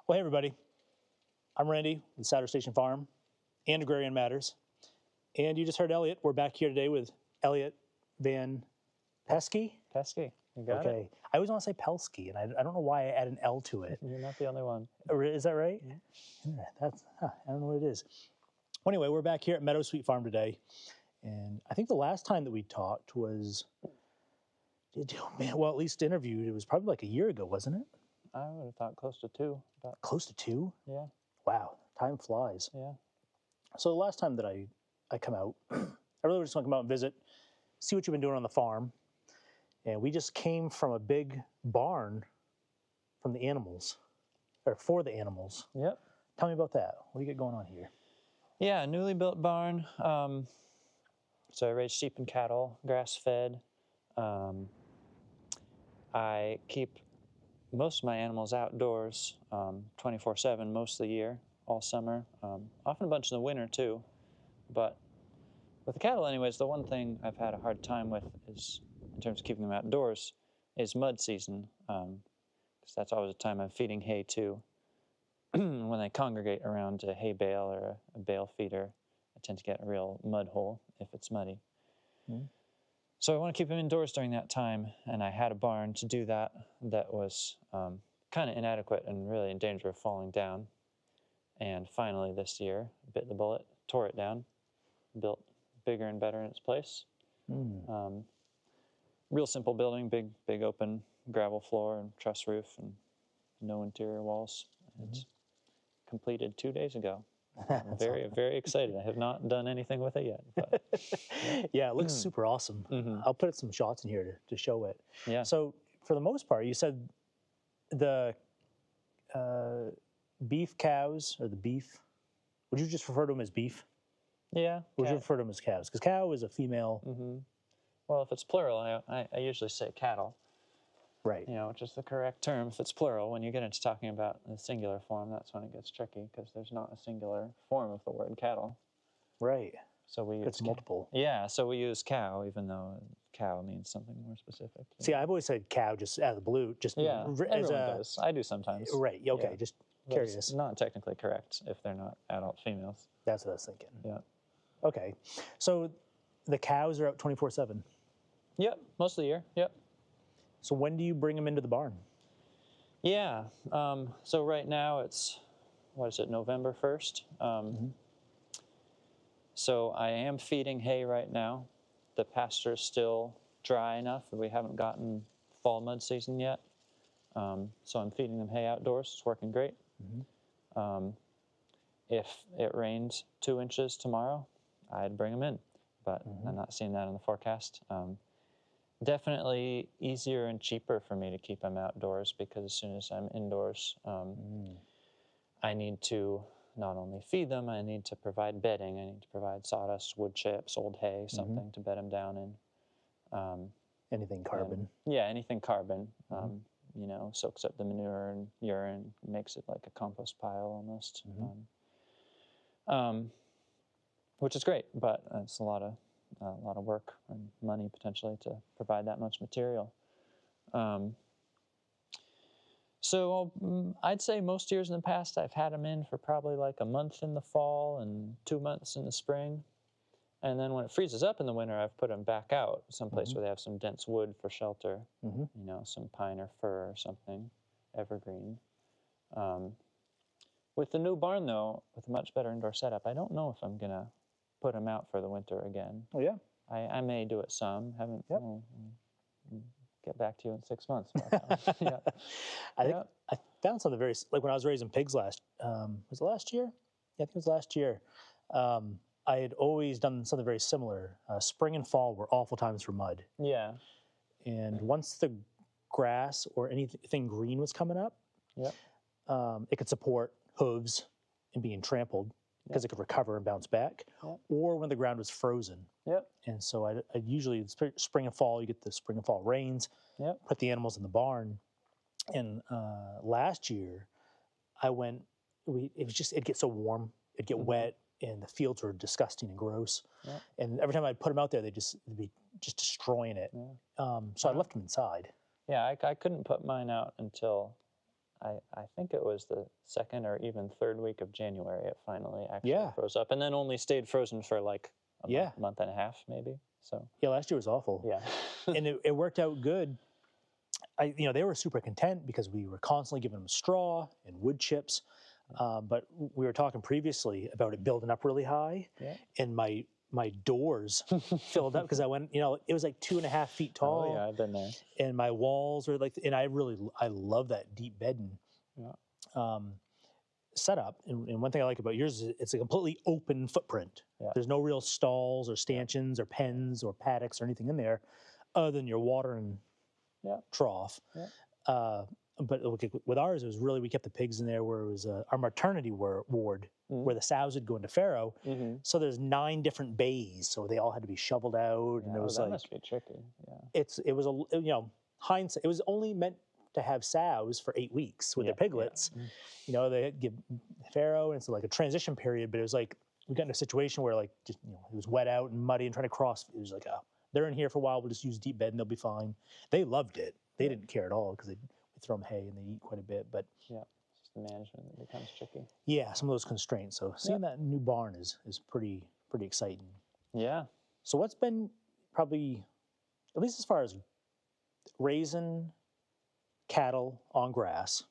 Well, hey, everybody. I'm Randy with Stewards Farm and Agrarian Matters. And you just heard Eliot. We're back here today with Eliot Van Peski. Peski, you got it. Okay. I always want to say Pelski, and I don't know why I add an L to it. You're not the only one. Is that right? Yeah. I don't know what it is. Well, anyway, we're back here at Meadow Sweet Farm today. And I think the last time that we talked was, at least interviewed, it was probably like a year ago, wasn't it? I would have thought close to 2. But Close to 2? yeah, Wow, time flies. yeah. So the last time that I come out, I really just want to come out and visit, see what you've been doing on the farm. And we just came from a big barn from the animals, or for the animals. Yep. Tell me about that. What do you get going on here? Yeah, newly built barn. So I raise sheep and cattle, grass-fed. I keep most of my animals outdoors 24/7 most of the year, all summer. Often a bunch in the winter too. But with the cattle anyways, the one thing I've had a hard time with is, in terms of keeping them outdoors, is mud season. Because that's always a time I'm feeding hay too. When they congregate around a hay bale or a bale feeder, I tend to get a real mud hole if it's muddy. Mm. So I want to keep them indoors during that time, and I had a barn to do that that was kind of inadequate and really in danger of falling down. And finally this year, bit the bullet, tore it down, built bigger and better in its place. Mm. Real simple building, big open gravel floor and truss roof and no interior walls. It's completed 2 days ago. I'm very excited. I have not done anything with it yet. But, yeah, it looks super awesome. Mm-hmm. I'll put some shots in here to show it. Yeah. So for the most part, you said the beef cows, or the beef, would you just refer to them as beef? Yeah. Or would you refer to them as cows? Because cow is a female. Mm-hmm. Well, if it's plural, I usually say cattle. Right. You know, which is the correct term. If it's plural, when you get into talking about the singular form, that's when it gets tricky, because there's not a singular form of the word cattle. Right. So we use It's multiple. Yeah, so we use cow, even though cow means something more specific. See, I've always said cow just out of the blue. Just Yeah, as everyone does. I do sometimes. Right. Okay. Yeah. Just But curious. it's not technically correct if they're not adult females. That's what I was thinking. Yeah. Okay. So the cows are out 24/7. Yep, most of the year. Yep. So when do you bring them into the barn? Yeah. So right now it's, November 1st. So I am feeding hay right now. The pasture is still dry enough, and we haven't gotten fall mud season yet. So I'm feeding them hay outdoors. It's working great. If it rains 2 inches tomorrow, I'd bring them in, but I'm not seeing that in the forecast. Definitely easier and cheaper for me to keep them outdoors, because as soon as I'm indoors, I need to not only feed them, I need to provide bedding. I need to provide sawdust, wood chips, old hay, something to bed them down in. Anything carbon? Yeah, anything carbon. You know, soaks up the manure and urine, makes it like a compost pile almost. Which is great, but it's a lot of work and money potentially to provide that much material. So I'd say most years in the past I've had them in for probably like a month in the fall and 2 months in the spring. And then when it freezes up in the winter, I've put them back out someplace where they have some dense wood for shelter, you know, some pine or fir or something, evergreen. With the new barn, though, with a much better indoor setup, I don't know if I'm going to put them out for the winter again. Oh, yeah? I may do it some. Haven't. Yep. Get back to you in 6 months. Yeah. I think I found something very, like when I was raising pigs was it last year? Yeah, I think it was last year. I had always done something very similar. Spring and fall were awful times for mud. Yeah. And once the grass or anything green was coming up, it could support hooves and being trampled, because it could recover and bounce back, or when the ground was frozen. And so I usually, spring and fall, you get the spring and fall rains, put the animals in the barn. And last year, it'd get so warm, it'd get wet, and the fields were disgusting and gross. And every time I'd put them out there, they'd be just destroying it. So I left them inside. Yeah, I couldn't put mine out until I think it was the 2nd or even 3rd week of January it finally actually Yeah. froze up, and then only stayed frozen for like a Yeah. month and a half maybe. So Yeah, last year was awful. yeah. And it worked out good. They were super content because we were constantly giving them straw and wood chips. But we were talking previously about it building up really high, and my doors filled up because I went, it was like 2.5 feet tall. Oh yeah, I've been there. And my walls were like, and I love that deep bedding setup. And one thing I like about yours is it's a completely open footprint. Yeah. There's no real stalls or stanchions or pens or paddocks or anything in there other than your watering trough. Yeah. But with ours, it was really, we kept the pigs in there where it was our maternity ward where the sows would go into farrow. So there's 9 different bays, so they all had to be shoveled out. And it was that must be tricky. Yeah. It was hindsight. It was only meant to have sows for 8 weeks with their piglets. Yeah. They give farrow, and it's like a transition period. But it was like we got in a situation where like just it was wet out and muddy and trying to cross. It was like, oh, they're in here for a while. We'll just use deep bed and they'll be fine. They loved it. They didn't care at all because we throw them hay and they eat quite a bit. But yeah, it's just the management that becomes tricky. Yeah, some of those constraints. So seeing that new barn is pretty exciting. Yeah. So what's been probably, at least as far as raising cattle on grass,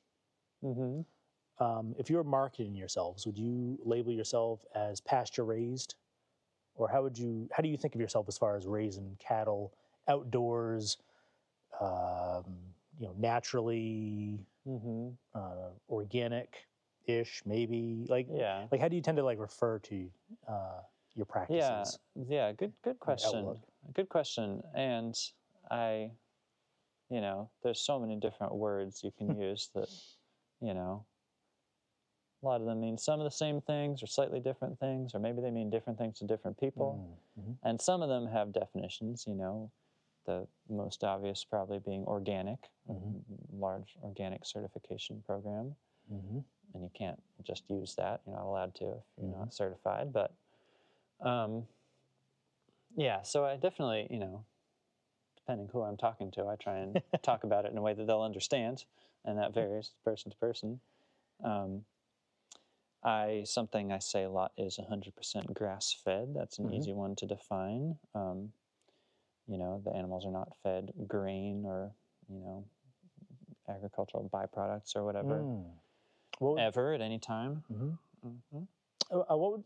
if you were marketing yourselves, would you label yourself as pasture raised? Or how do you think of yourself as far as raising cattle outdoors, naturally, organic-ish, maybe? Like how do you tend to like refer to your practices? Yeah. Good question. Good question. And there's so many different words you can use that, a lot of them mean some of the same things or slightly different things, or maybe they mean different things to different people. And some of them have definitions, the most obvious probably being organic, large organic certification program. And you can't just use that. You're not allowed to if you're not certified. But so I definitely, depending who I'm talking to, I try and talk about it in a way that they'll understand, and that varies person to person. Something I say a lot is 100% grass-fed. That's an easy one to define. The animals are not fed grain or, agricultural byproducts or whatever, ever at any time.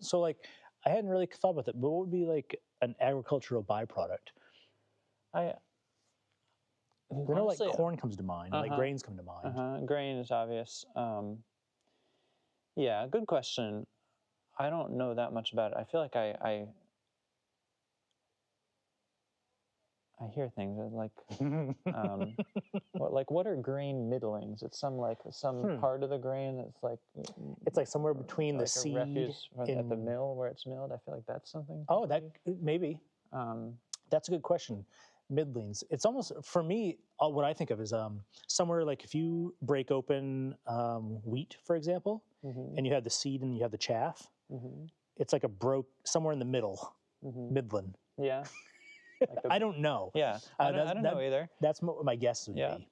So like, I hadn't really thought about that, but what would be like an agricultural byproduct? I know like corn comes to mind, like grains come to mind. Grain is obvious. Yeah, good question. I don't know that much about it. I feel like I hear things like, what are grain middlings? It's some part of the grain that's like, it's like somewhere between like the seed refuse at the mill where it's milled. I feel like that's something. Oh, that maybe. That's a good question. Middlings. It's almost, for me, what I think of is somewhere like if you break open wheat, for example, and you have the seed and you have the chaff, it's like somewhere in the middle, midland. Yeah. I don't know. Yeah, I don't know either. That's what my guess would be.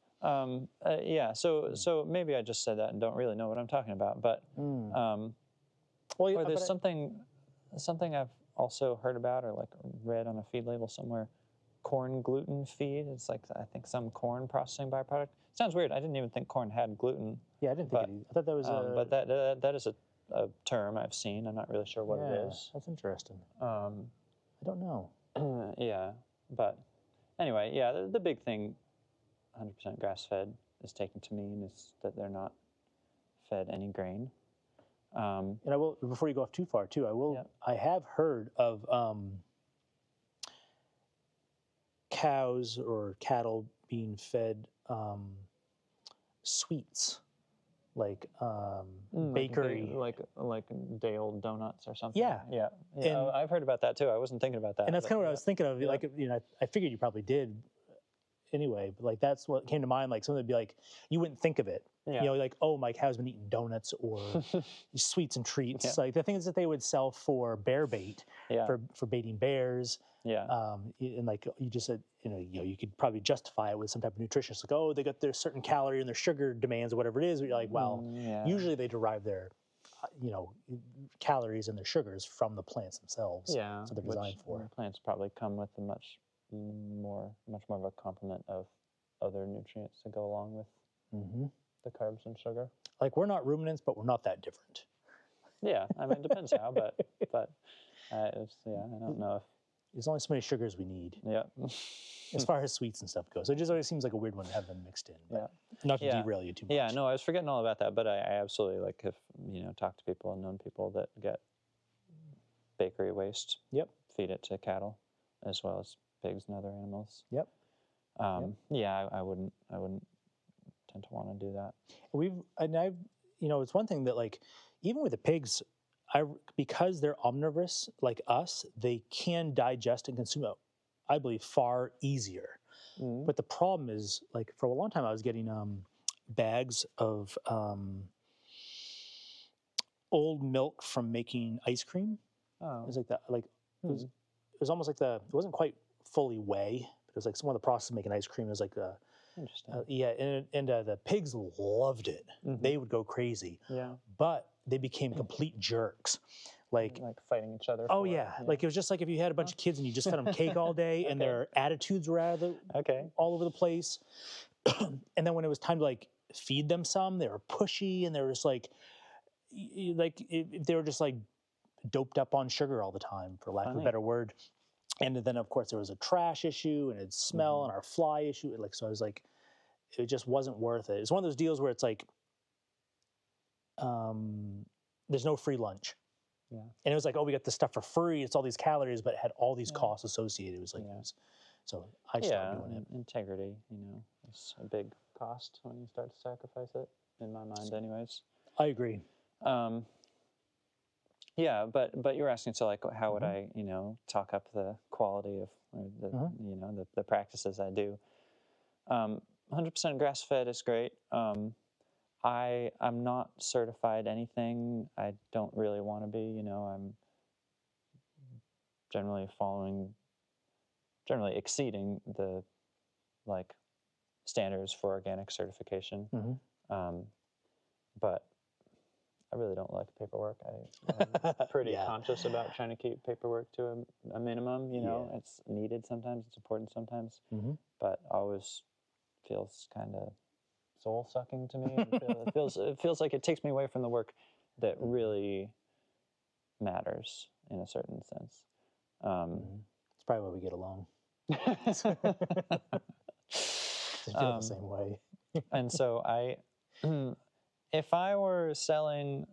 So maybe I just said that and don't really know what I'm talking about. But or there's something I've also heard about or like read on a feed label somewhere. Corn gluten feed. It's like I think some corn processing byproduct. Sounds weird. I didn't even think corn had gluten. Yeah, I didn't think it either. I thought that was. But that is a term I've seen. I'm not really sure what it is. That's interesting. I don't know. Yeah, but anyway, the big thing, 100% grass-fed, is taken to mean is that they're not fed any grain. And I will, before you go off too far, too, I have heard of cows or cattle being fed sweets, like bakery, like day-old donuts or something. Yeah. And I've heard about that too. I wasn't thinking about that. And that's kind of what I was thinking of. Like, I figured you probably did, anyway, but like that's what came to mind. Like something would be like you wouldn't think of it. Yeah. You know, like, oh, my cow's been eating donuts or sweets and treats. Yeah. Like the things that they would sell for bear bait, Yeah. for baiting bears. Yeah. And like you just said, you could probably justify it with some type of nutritionist, like, oh, they got their certain calorie and their sugar demands or whatever it is. But you're like, well, usually they derive their, calories and their sugars from the plants themselves. Yeah. So they're designed for. Plants probably come with a much more of a complement of other nutrients to go along with the carbs and sugar. Like we're not ruminants, but we're not that different. Yeah, I mean, it depends how, but I don't know if there's only so many sugars we need. Yeah. As far as sweets and stuff goes, so it just always seems like a weird one to have them mixed in. But not to derail you too much. Yeah, no, I was forgetting all about that, but I absolutely have talked to people and known people that get bakery waste. Yep. Feed it to cattle, as well as pigs and other animals. Yep. Yeah, I wouldn't tend to want to do that. It's one thing that like even with the pigs, because they're omnivorous like us, they can digest and consume it, I believe, far easier. But the problem is, like for a long time, I was getting bags of old milk from making ice cream. Oh. It was like that. Like it was almost like it wasn't quite fully whey, but it was like some of the process of making ice cream. It was like interesting. And the pigs loved it. They would go crazy. Yeah. But they became complete jerks. Like fighting each other. Oh yeah. Like it was just like if you had a bunch of kids and you just fed them cake all day and their attitudes were all over the place. And then when it was time to like feed them some, they were pushy and they were just like they were just like doped up on sugar all the time, for lack of a better word. And then of course there was a trash issue and it'd smell and our fly issue. Like so I was like, it just wasn't worth it. It's one of those deals where it's like there's no free lunch. Yeah. And it was like, oh, we got this stuff for free. It's all these calories, but it had all these costs associated. It was like, so I stopped doing it. Integrity, is a big cost when you start to sacrifice it, in my mind anyways. I agree. Yeah, but you were asking, so like, how would I, talk up the quality of the practices I do? 100% grass-fed is great. I'm not certified anything. I don't really want to be. I'm generally exceeding the standards for organic certification. But I really don't like paperwork. I'm pretty conscious about trying to keep paperwork to a minimum. It's needed sometimes. It's important sometimes. But always feels kind of soul-sucking to me. It feels like it takes me away from the work that really matters in a certain sense. It's probably why we get along. I feel the same way. And so if I were selling,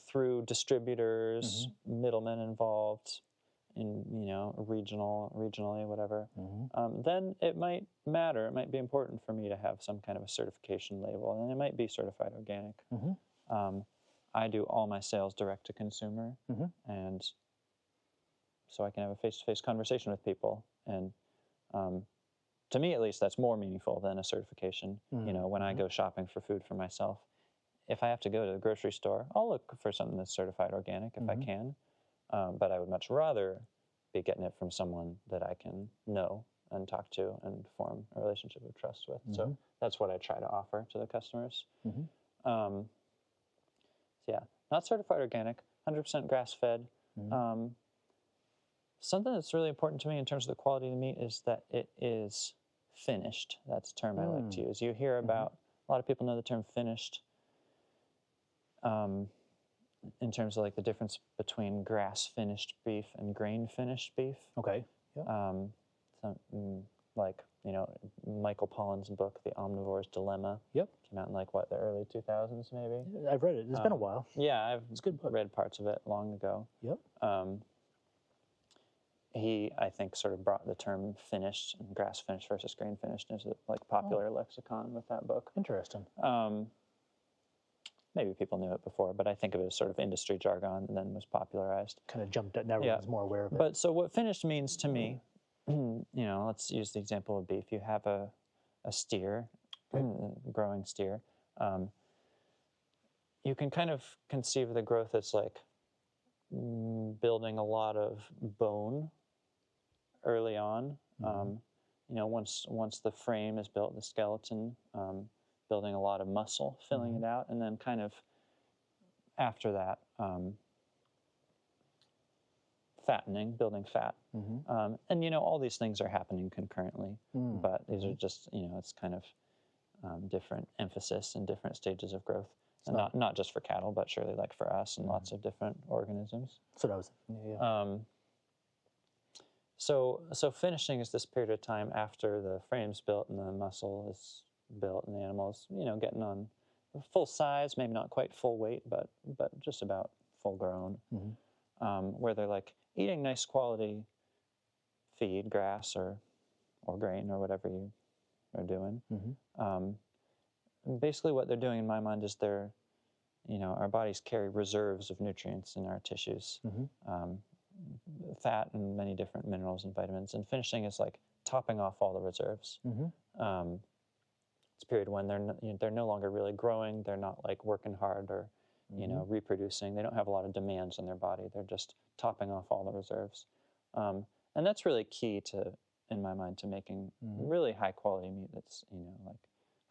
through distributors, middlemen involved, in regionally, whatever, then it might matter. It might be important for me to have some kind of a certification label, and it might be certified organic. I do all my sales direct to consumer, and so I can have a face-to-face conversation with people, and to me, at least, that's more meaningful than a certification. When I go shopping for food for myself, if I have to go to the grocery store, I'll look for something that's certified organic if I can. But I would much rather be getting it from someone that I can know and talk to and form a relationship of trust with. So that's what I try to offer to the customers. So yeah, not certified organic, 100% grass-fed. Something that's really important to me in terms of the quality of the meat is that it is finished. That's a term I like to use. You hear about, a lot of people know the term finished. In terms of like the difference between grass-finished beef and grain-finished beef. Okay. Yeah. Michael Pollen's book, The Omnivore's Dilemma. Yep. Came out in the early 2000s maybe. I've read it. It's been a while. Yeah, it's a good book. Read parts of it long ago. Yep. He, I think, sort of brought the term finished and grass-finished versus grain-finished into popular lexicon with that book. Interesting. Maybe people knew it before, but I think of it as sort of industry jargon and then was popularized. Kind of jumped out. Now everyone's more aware of it. But so what finished means to me let's use the example of beef. You have a steer, growing steer. You can kind of conceive the growth as like building a lot of bone early on. Once the frame is built, the skeleton, building a lot of muscle, filling it out, and then kind of after that, fattening, building fat. And all these things are happening concurrently, but these are just, it's kind of different emphasis and different stages of growth. And not just for cattle, but surely like for us and lots of different organisms. So that was, yeah. So finishing is this period of time after the frame's built and the muscle is built and the animal's, getting on full size, maybe not quite full weight, but just about full grown, where they're like eating nice quality feed, grass or grain or whatever you are doing. Basically what they're doing in my mind is our bodies carry reserves of nutrients in our tissues, fat and many different minerals and vitamins, and finishing is like topping off all the reserves. It's a period when they're no longer really growing, they're not like working hard or reproducing, they don't have a lot of demands on their body, they're just topping off all the reserves. And that's really key in my mind, to making really high quality meat that's like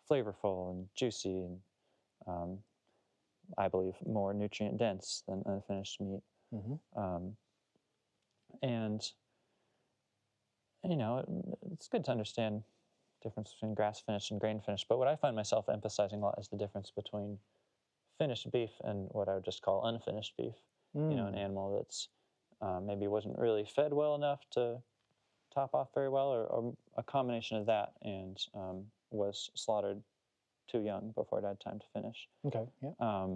flavorful and juicy and I believe more nutrient dense than unfinished meat. And it's good to understand the difference between grass finished and grain finished, but what I find myself emphasizing a lot is the difference between finished beef and what I would just call unfinished beef. An animal that's maybe wasn't really fed well enough to top off very well, or a combination of that, and was slaughtered too young before it had time to finish. Okay, yeah.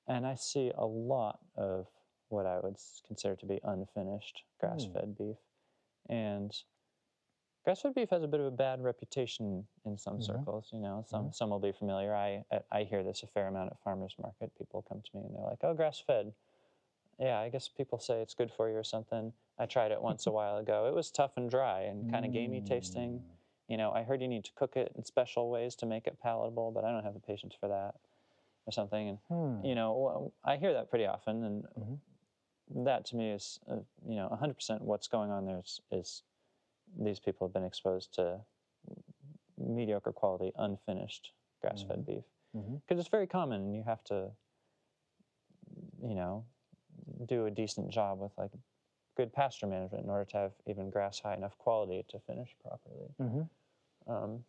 And I see a lot of what I would consider to be unfinished grass-fed beef. And grass-fed beef has a bit of a bad reputation in some circles. Some will be familiar. I hear this a fair amount at farmers market. People come to me and they're like, "Oh, grass-fed. Yeah, I guess people say it's good for you or something. I tried it once a while ago. It was tough and dry and kind of gamey tasting. I heard you need to cook it in special ways to make it palatable, but I don't have the patience for that," or something. And I hear that pretty often, and that to me is 100% what's going on there is these people have been exposed to mediocre quality unfinished grass-fed beef, because it's very common, and you have to do a decent job with like good pasture management in order to have even grass high enough quality to finish properly. And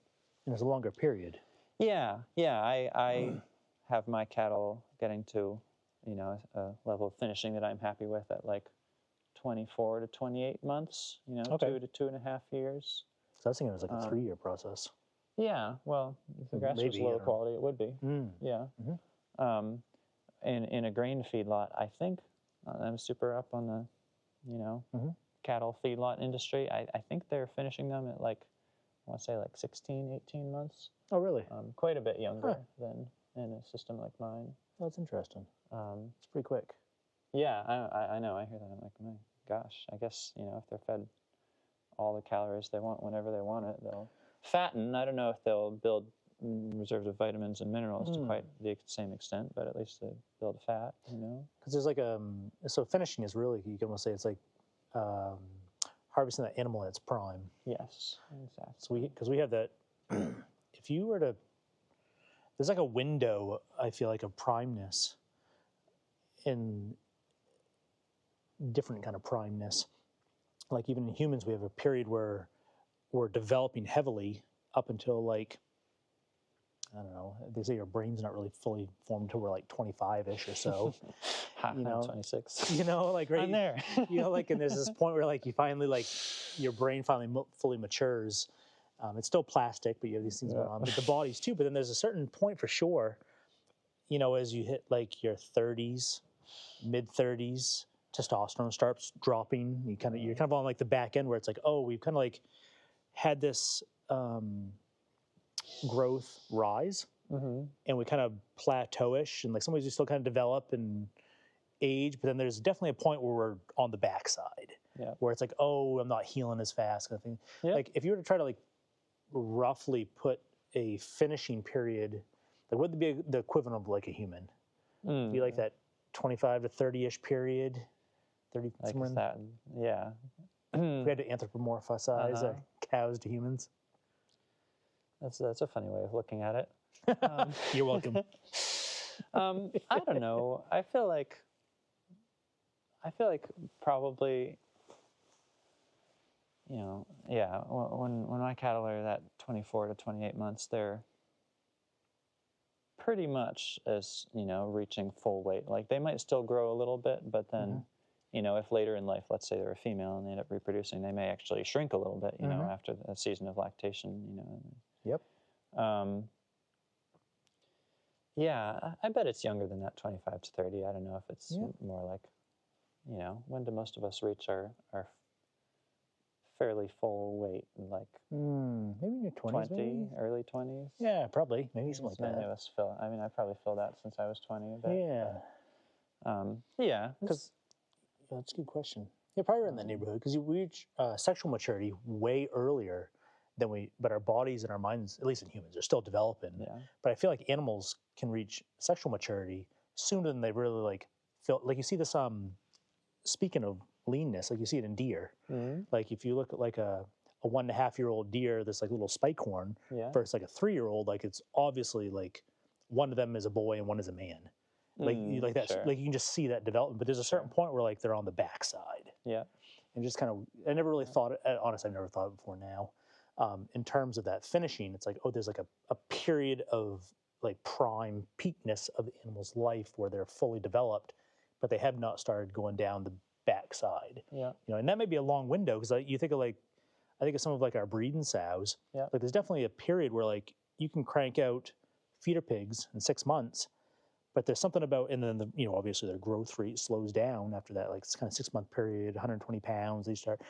it's a longer period. Yeah. I have my cattle getting to a level of finishing that I'm happy with at like 24 to 28 months. 2 to 2.5 years. So I was thinking it was like a 3-year process. Yeah, well, if the grass was lower quality, it would be. Yeah. In a grain feedlot, I think I'm super up on the cattle feedlot industry. I think they're finishing them at like, I want to say like 16, 18 months. Oh, really? Quite a bit younger than in a system like mine. That's interesting. It's pretty quick. Yeah, I know. I hear that. I'm like, my gosh, I guess, if they're fed all the calories they want whenever they want it, they'll fatten. I don't know if they'll build reserves of vitamins and minerals to quite the same extent, but at least they build fat, Because there's like so finishing is really, you can almost say it's like harvesting that animal in its prime. Yes, exactly. So because we have that, if you were to, there's like a window, I feel like, of primeness in different kind of primeness. Like even in humans, we have a period where we're developing heavily up until like, I don't know, they say your brain's not really fully formed until we're like 25-ish or so. I'm 26. Like right I'm there. Like, and there's this point where like you finally, like your brain finally fully matures. It's still plastic, but you have these things going on, but the body's too. But then there's a certain point for sure, as you hit like your 30s, mid 30s, testosterone starts dropping. You're kind of on like the back end where it's like, oh, we've kind of like had this growth rise, and we kind of plateauish, and like some ways we still kind of develop and age, but then there's definitely a point where we're on the backside. where it's like, oh, I'm not healing as fast, kind of thing. Yep. Like if you were to try to like roughly put a finishing period, like what would be the equivalent of like a human? Be like that 25 to 30-ish period, 30 Like somewhere. is that, yeah. If we had to anthropomorphize cows to humans. That's a funny way of looking at it. You're welcome. I don't know. I feel like probably, you know, yeah. When my cattle are that 24 to 28 months, they're pretty much as, you know, reaching full weight. Like they might still grow a little bit, but then, you know, if later in life, let's say they're a female and they end up reproducing, they may actually shrink a little bit, you know, after a season of lactation, you know. Yep. Yeah, I bet it's younger than that, 25 to 30. I don't know if it's more like, you know, when do most of us reach our fairly full weight? Like maybe in your 20s, 20, maybe? early 20s? Yeah, probably. Maybe something like Many that. of us feel, I mean, I probably filled out since I was 20 a bit. Yeah. Yeah. Because that's a good question. Yeah, probably around that neighborhood, because we reach sexual maturity way earlier than but our bodies and our minds, at least in humans, are still developing. Yeah. But I feel like animals can reach sexual maturity sooner than they really like feel. Like you see this, speaking of leanness, like you see it in deer. Like if you look at like a 1.5-year-old deer, this like little spike horn, versus like a 3-year-old, like it's obviously like one of them is a boy and one is a man. Like like that, like you can just see that development. But there's a certain point where like they're on the backside. Yeah. And just kind of, I never really thought it. Honestly, I've never thought it before now. In terms of that finishing, it's like, oh, there's like a period of like prime peakness of the animal's life where they're fully developed, but they have not started going down the backside. Yeah. You know, and that may be a long window because you think of like, I think of some of like our breeding sows. Yeah. Like there's definitely a period where like you can crank out feeder pigs in 6 months, but there's something about, and then you know, obviously their growth rate slows down after that, like it's kind of 6-month period, 120 pounds, they start.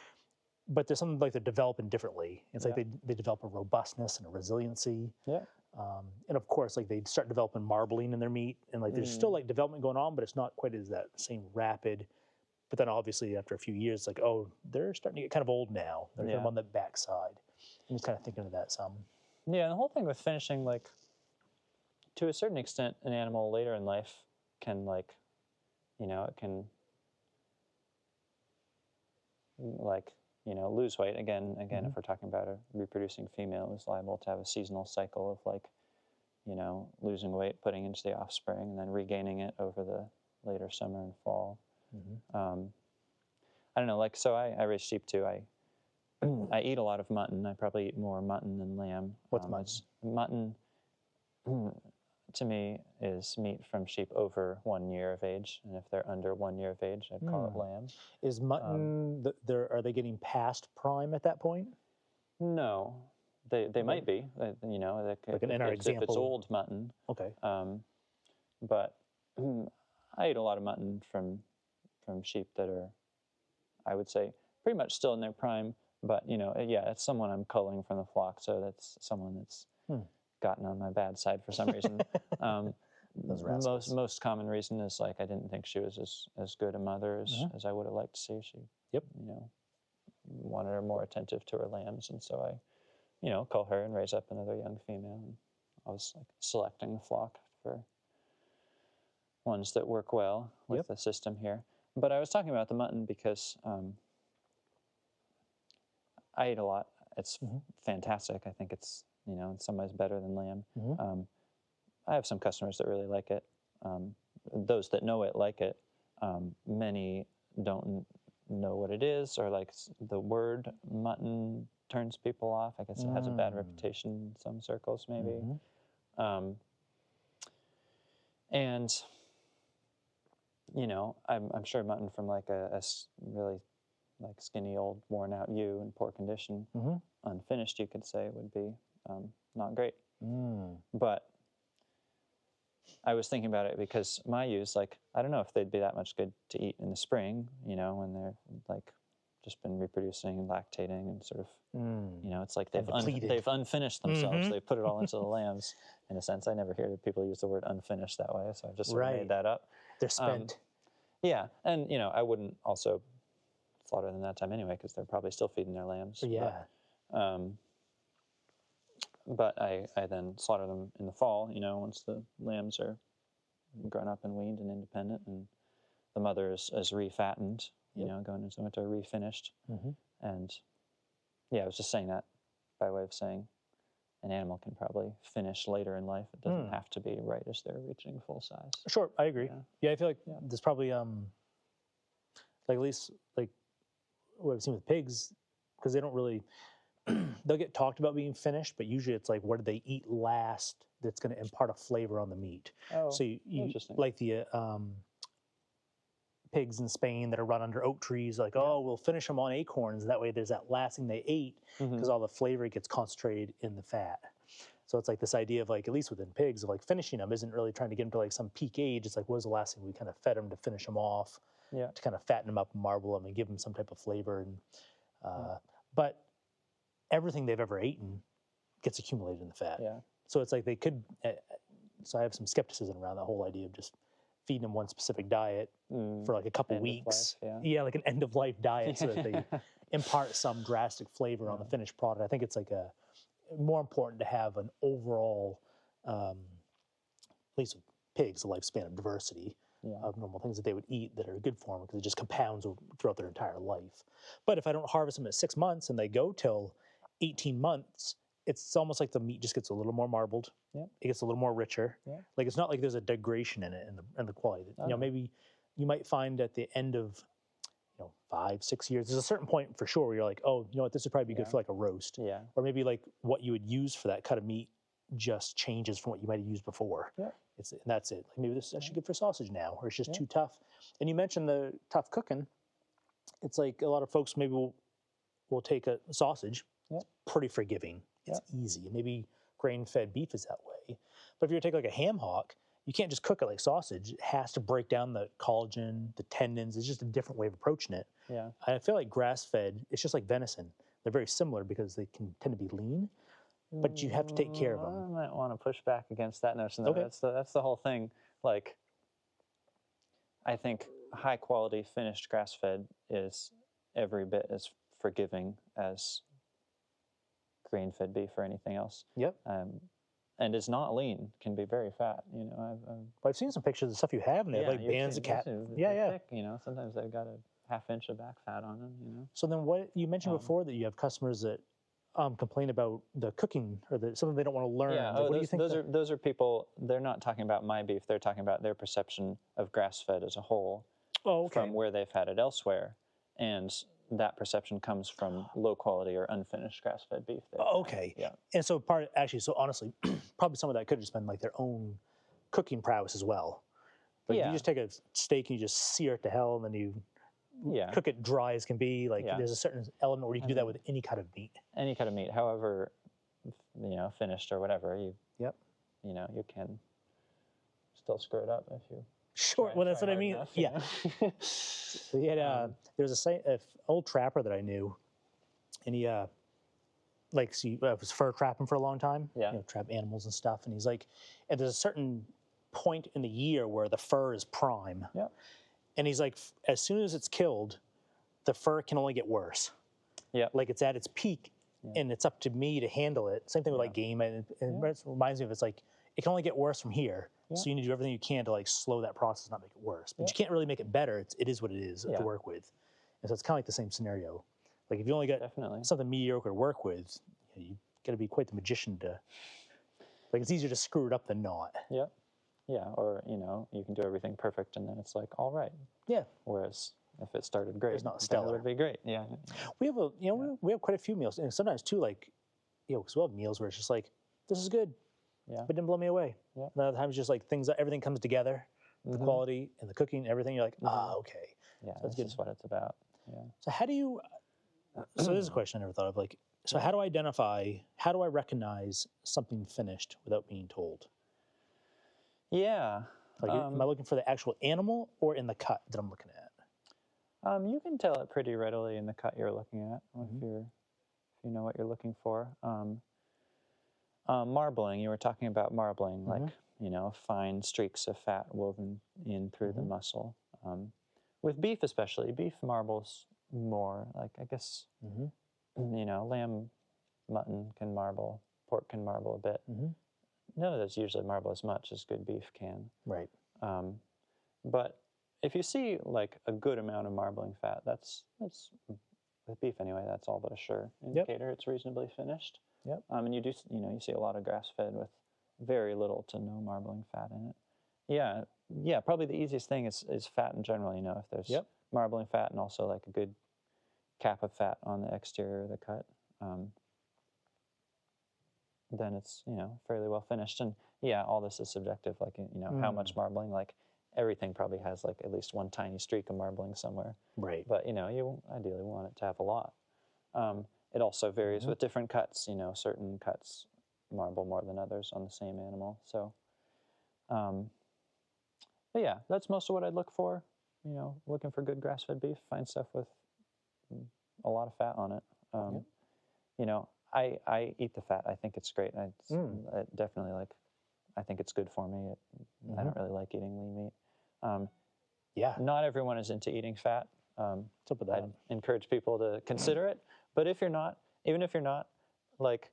But there's something like they're developing differently. It's like they develop a robustness and a resiliency. Yeah. And of course, like they start developing marbling in their meat, and like there's still like development going on, but it's not quite as that same rapid. But then obviously after a few years, like, oh, they're starting to get kind of old now. They're kind of on the backside. I'm just kind of thinking of that some. Yeah, and the whole thing with finishing, like, to a certain extent, an animal later in life can, like, you know, it can, like, you know, lose weight. Again, if we're talking about a reproducing female who's liable to have a seasonal cycle of, like, you know, losing weight, putting into the offspring, and then regaining it over the later summer and fall. I don't know, like, so I raise sheep too. I eat a lot of mutton. I probably eat more mutton than lamb. What's mutton? Mutton, to me, is meat from sheep over 1 year of age, and if they're under 1 year of age, I'd call it lamb. Is mutton, are they getting past prime at that point? No, they might be. You know, like in our example, if it's old mutton. Okay. But I eat a lot of mutton from sheep that are, I would say, pretty much still in their prime. But, you know, yeah, it's someone I'm culling from the flock, so that's someone that's gotten on my bad side for some reason. Most common reason is, like, I didn't think she was as good a mother as I would have liked to see. She, you know, wanted her more attentive to her lambs, and so I, you know, cull her and raise up another young female. And I was, like, selecting the flock for ones that work well with the system here. But I was talking about the mutton because I eat a lot. It's fantastic. I think it's, you know, in some ways better than lamb. I have some customers that really like it. Those that know it like it. Many don't know what it is, or like the word mutton turns people off. I guess it has a bad reputation in some circles, maybe. And, you know, I'm sure mutton from like a really like skinny, old, worn out ewe in poor condition, unfinished, you could say, would be not great. But I was thinking about it because my ewes, like, I don't know if they'd be that much good to eat in the spring, you know, when they're like just been reproducing and lactating and sort of, you know, it's like they've unfinished themselves. They've put it all into the lambs, in a sense. I never hear people use the word unfinished that way, so I've just sort of made that up. They're spent. Yeah, and, you know, I wouldn't also slaughter them that time anyway because they're probably still feeding their lambs. Yeah. But I then slaughter them in the fall, once the lambs are grown up and weaned and independent, and the mother is refattened, going into winter, refinished. And yeah, I was just saying that by way of saying an animal can probably finish later in life. It doesn't have to be right as they're reaching full size. Sure, I agree. Yeah, I feel like there's probably like at least like what I've seen with pigs, because they don't really they'll get talked about being finished, but usually it's like what did they eat last that's going to impart a flavor on the meat. Oh, so you interesting. like the pigs in Spain that are run under oak trees, like, oh, we'll finish them on acorns. That way there's that last thing they ate because all the flavor gets concentrated in the fat. So it's like this idea of like, at least within pigs, of like finishing them isn't really trying to get them to like some peak age. It's like, what was the last thing we kind of fed them to finish them off, to kind of fatten them up and marble them and give them some type of flavor. And but everything they've ever eaten gets accumulated in the fat. Yeah. So it's like they could, so I have some skepticism around the whole idea of just feeding them one specific diet for like a couple weeks. Like an end of life diet so that they impart some drastic flavor on the finished product. I think it's like more important to have an overall, at least with pigs, a lifespan of diversity of normal things that they would eat that are good for them, because it just compounds throughout their entire life. But if I don't harvest them at 6 months and they go till 18 months, it's almost like the meat just gets a little more marbled. It gets a little more richer. Like it's not like there's a degradation in it in the quality. Maybe you might find at the end of 5, 6 years, there's a certain point for sure where you're like, oh, you know what, this would probably be good for like a roast. Or maybe like what you would use for that cut of meat just changes from what you might have used before. And that's it. Like maybe this is actually good for sausage now, or it's just too tough. And you mentioned the tough cooking. It's like a lot of folks maybe will take a sausage. It's pretty forgiving. It's easy. Maybe grain-fed beef is that way. But if you take like a ham hock, you can't just cook it like sausage. It has to break down the collagen, the tendons. It's just a different way of approaching it. I feel like grass-fed, it's just like venison. They're very similar because they can tend to be lean, but you have to take care of them. I might want to push back against that notion. Though. That's the whole thing. Like, I think high-quality finished grass-fed is every bit as forgiving as grain-fed beef or anything else. And is not lean, can be very fat. I've seen some pictures of stuff you have, and they have like bands of cat. Thick, sometimes they've got a half-inch of back fat on them. So then, what you mentioned before that you have customers that complain about the cooking or something they don't want to learn. What do you think? Those are people. They're not talking about my beef. They're talking about their perception of grass-fed as a whole. From where they've had it elsewhere, and that perception comes from low quality or unfinished grass-fed beef. And so honestly, probably some of that could have just been like their own cooking prowess as well. Like you just take a steak and you just sear it to hell, and then you cook it dry as can be. Like there's a certain element where you can do that with any kind of meat. Any kind of meat, however, finished or whatever, you can still screw it up if you. Sure. Well, that's what I mean. Enough, We had there's an old trapper that I knew, and he was fur trapping for a long time. Trap animals and stuff. And he's like, and there's a certain point in the year where the fur is prime. And he's like, as soon as it's killed, the fur can only get worse. Like it's at its peak, and it's up to me to handle it. Same thing with like game, and it reminds me of it's like it can only get worse from here. So you need to do everything you can to like slow that process, not make it worse. But you can't really make it better. It is what it is to work with. And so it's kind of like the same scenario. Like if you only got something mediocre to work with, you got to be quite the magician to. Like it's easier to screw it up than not. Or you can do everything perfect, and then it's like all right. Whereas if it started great, it's not stellar. It would be great. We have we have quite a few meals, and sometimes too, like because we'll have meals where it's just like this is good. But it didn't blow me away. And other times, just like everything comes together, the quality and the cooking, everything. You're like, okay. So that's just what it's about. So how do you? So this is a question I never thought of. Like, so how do I recognize something finished without being told? Like, am I looking for the actual animal or in the cut that I'm looking at? You can tell it pretty readily in the cut you're looking at if you know what you're looking for. Marbling, you were talking about marbling, like, fine streaks of fat woven in through the muscle. With beef especially, beef marbles more. Like, I guess, Mm-hmm. you know, lamb, mutton can marble, pork can marble a bit. Mm-hmm. None of those usually marble as much as good beef can. Right. But if you see like a good amount of marbling fat, that's with beef anyway, that's all but a sure indicator it's reasonably finished. Yep. And you do, you know, you see a lot of grass-fed with very little to no marbling fat in it. Yeah, probably the easiest thing is fat in general, you know, if there's marbling fat and also like a good cap of fat on the exterior of the cut, then it's, you know, fairly well finished. And yeah, all this is subjective, like, you know, how much marbling, like everything probably has like at least one tiny streak of marbling somewhere. Right. But, you know, you ideally want it to have a lot. It also varies with different cuts, you know, certain cuts marble more than others on the same animal. So, but yeah, that's most of what I'd look for. You know, looking for good grass-fed beef, find stuff with a lot of fat on it. You know, I eat the fat. I think it's great. I definitely like, I think it's good for me. I don't really like eating lean meat. Not everyone is into eating fat. What's up with that? I'd encourage people to consider it. But if you're not, even if you're not, like,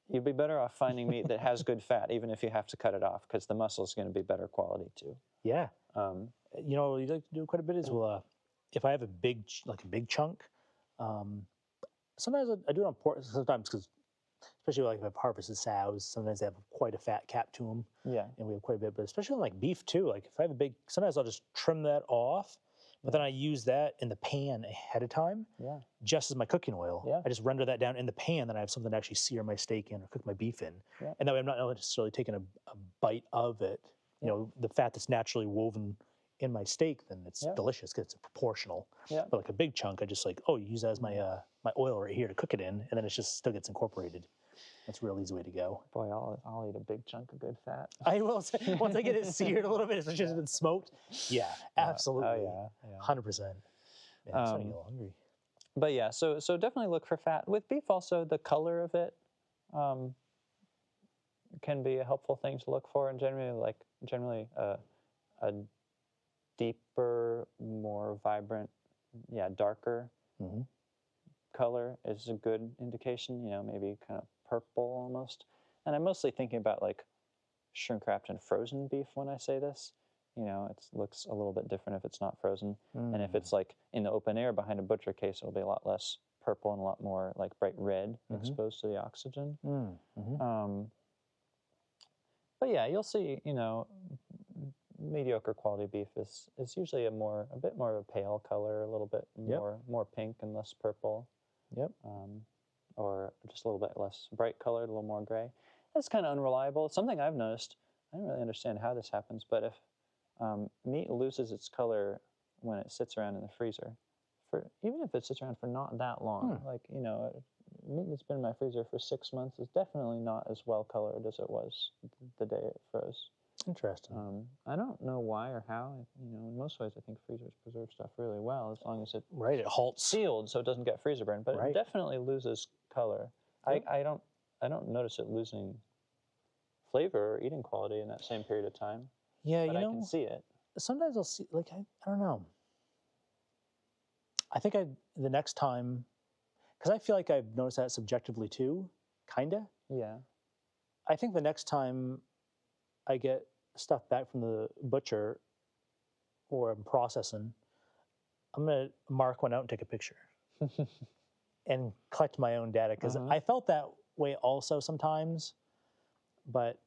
you'd be better off finding meat that has good fat, even if you have to cut it off, because the muscle is going to be better quality too. Yeah. You know, what you like to do quite a bit is, well, if I have a big chunk, sometimes I do it on pork. Sometimes because, especially like if I've harvested sows, sometimes they have quite a fat cap to them. Yeah. And we have quite a bit, but especially on like beef too. Like if I have a big, sometimes I'll just trim that off, but then I use that in the pan ahead of time, just as my cooking oil. Yeah. I just render that down in the pan, then I have something to actually sear my steak in or cook my beef in. Yeah. And that way I'm not necessarily taking a bite of it. You know, the fat that's naturally woven in my steak, then it's delicious because it's proportional. Yeah. But like a big chunk, I just like, use that as my my oil right here to cook it in, and then it's just still gets incorporated. That's a real easy way to go. Boy, I'll eat a big chunk of good fat. I will say, once I get it seared a little bit, it's just been smoked. Yeah, absolutely. 100%. Man, I'm starting to get hungry. But yeah, so definitely look for fat. With beef also, the color of it can be a helpful thing to look for. And generally a deeper, more vibrant, darker color is a good indication, you know, maybe kind of purple almost. And I'm mostly thinking about like shrink wrapped and frozen beef when I say this. You know, it looks a little bit different if it's not frozen. And if it's like in the open air behind a butcher case, it'll be a lot less purple and a lot more like bright red exposed to the oxygen. But yeah, you'll see, you know, mediocre quality beef is usually a bit more of a pale color, a little bit more pink and less purple. Or just a little bit less bright colored, a little more gray. That's kind of unreliable. It's something I've noticed. I don't really understand how this happens, but if meat loses its color when it sits around in the freezer, even if it sits around for not that long, like, you know, meat that's been in my freezer for 6 months is definitely not as well colored as it was the day it froze. Interesting. I don't know why or how. You know, in most ways, I think freezers preserve stuff really well as long as it it halts sealed so it doesn't get freezer burn. But it definitely loses color. I don't notice it losing flavor or eating quality in that same period of time. Yeah, but you know, I can see it. Sometimes I'll see, like, I don't know. I think the next time, because I feel like I've noticed that subjectively too, kinda. Yeah. I think the next time I get stuff back from the butcher or I'm processing, I'm gonna mark one out and take a picture and collect my own data, because I felt that way also sometimes, but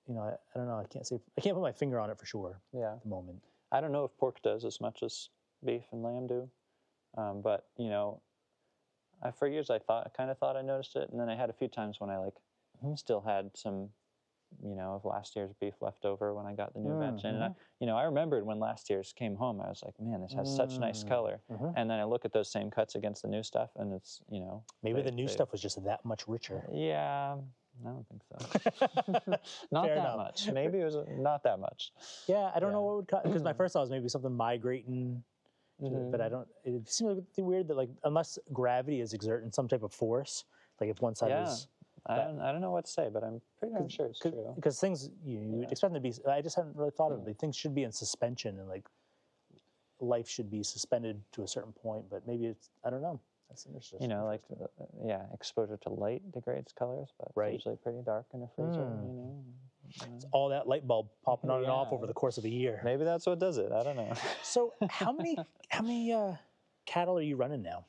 you know, I don't know. I can't put my finger on it for sure. At the moment. I don't know if pork does as much as beef and lamb do, but you know, for years I kind of thought I noticed it, and then I had a few times when I like still had some, you know, of last year's beef left over when I got the new batch in. And I remembered when last year's came home, I was like, man, this has such nice color. And then I look at those same cuts against the new stuff, and it's, you know, maybe the new stuff was just that much richer. Yeah, I don't think so. Not Fair that enough. much. Maybe it was not that much. Yeah, I don't know what would cut, because my first thought was maybe something migrating, but I don't. It seems like weird that, like, unless gravity is exerting some type of force, like if one side is. I don't know what to say, but I'm pretty darn sure it's true. Because things you expect them to be. I just hadn't really thought of it. Like, things should be in suspension and like. life should be suspended to a certain point, but maybe it's, I don't know. That's interesting. You know, like, yeah, exposure to light degrades colors, but Right. it's usually pretty dark in a freezer, you know. It's all that light bulb popping on and off over the course of a year. Maybe that's what does it. I don't know. So how many cattle are you running now?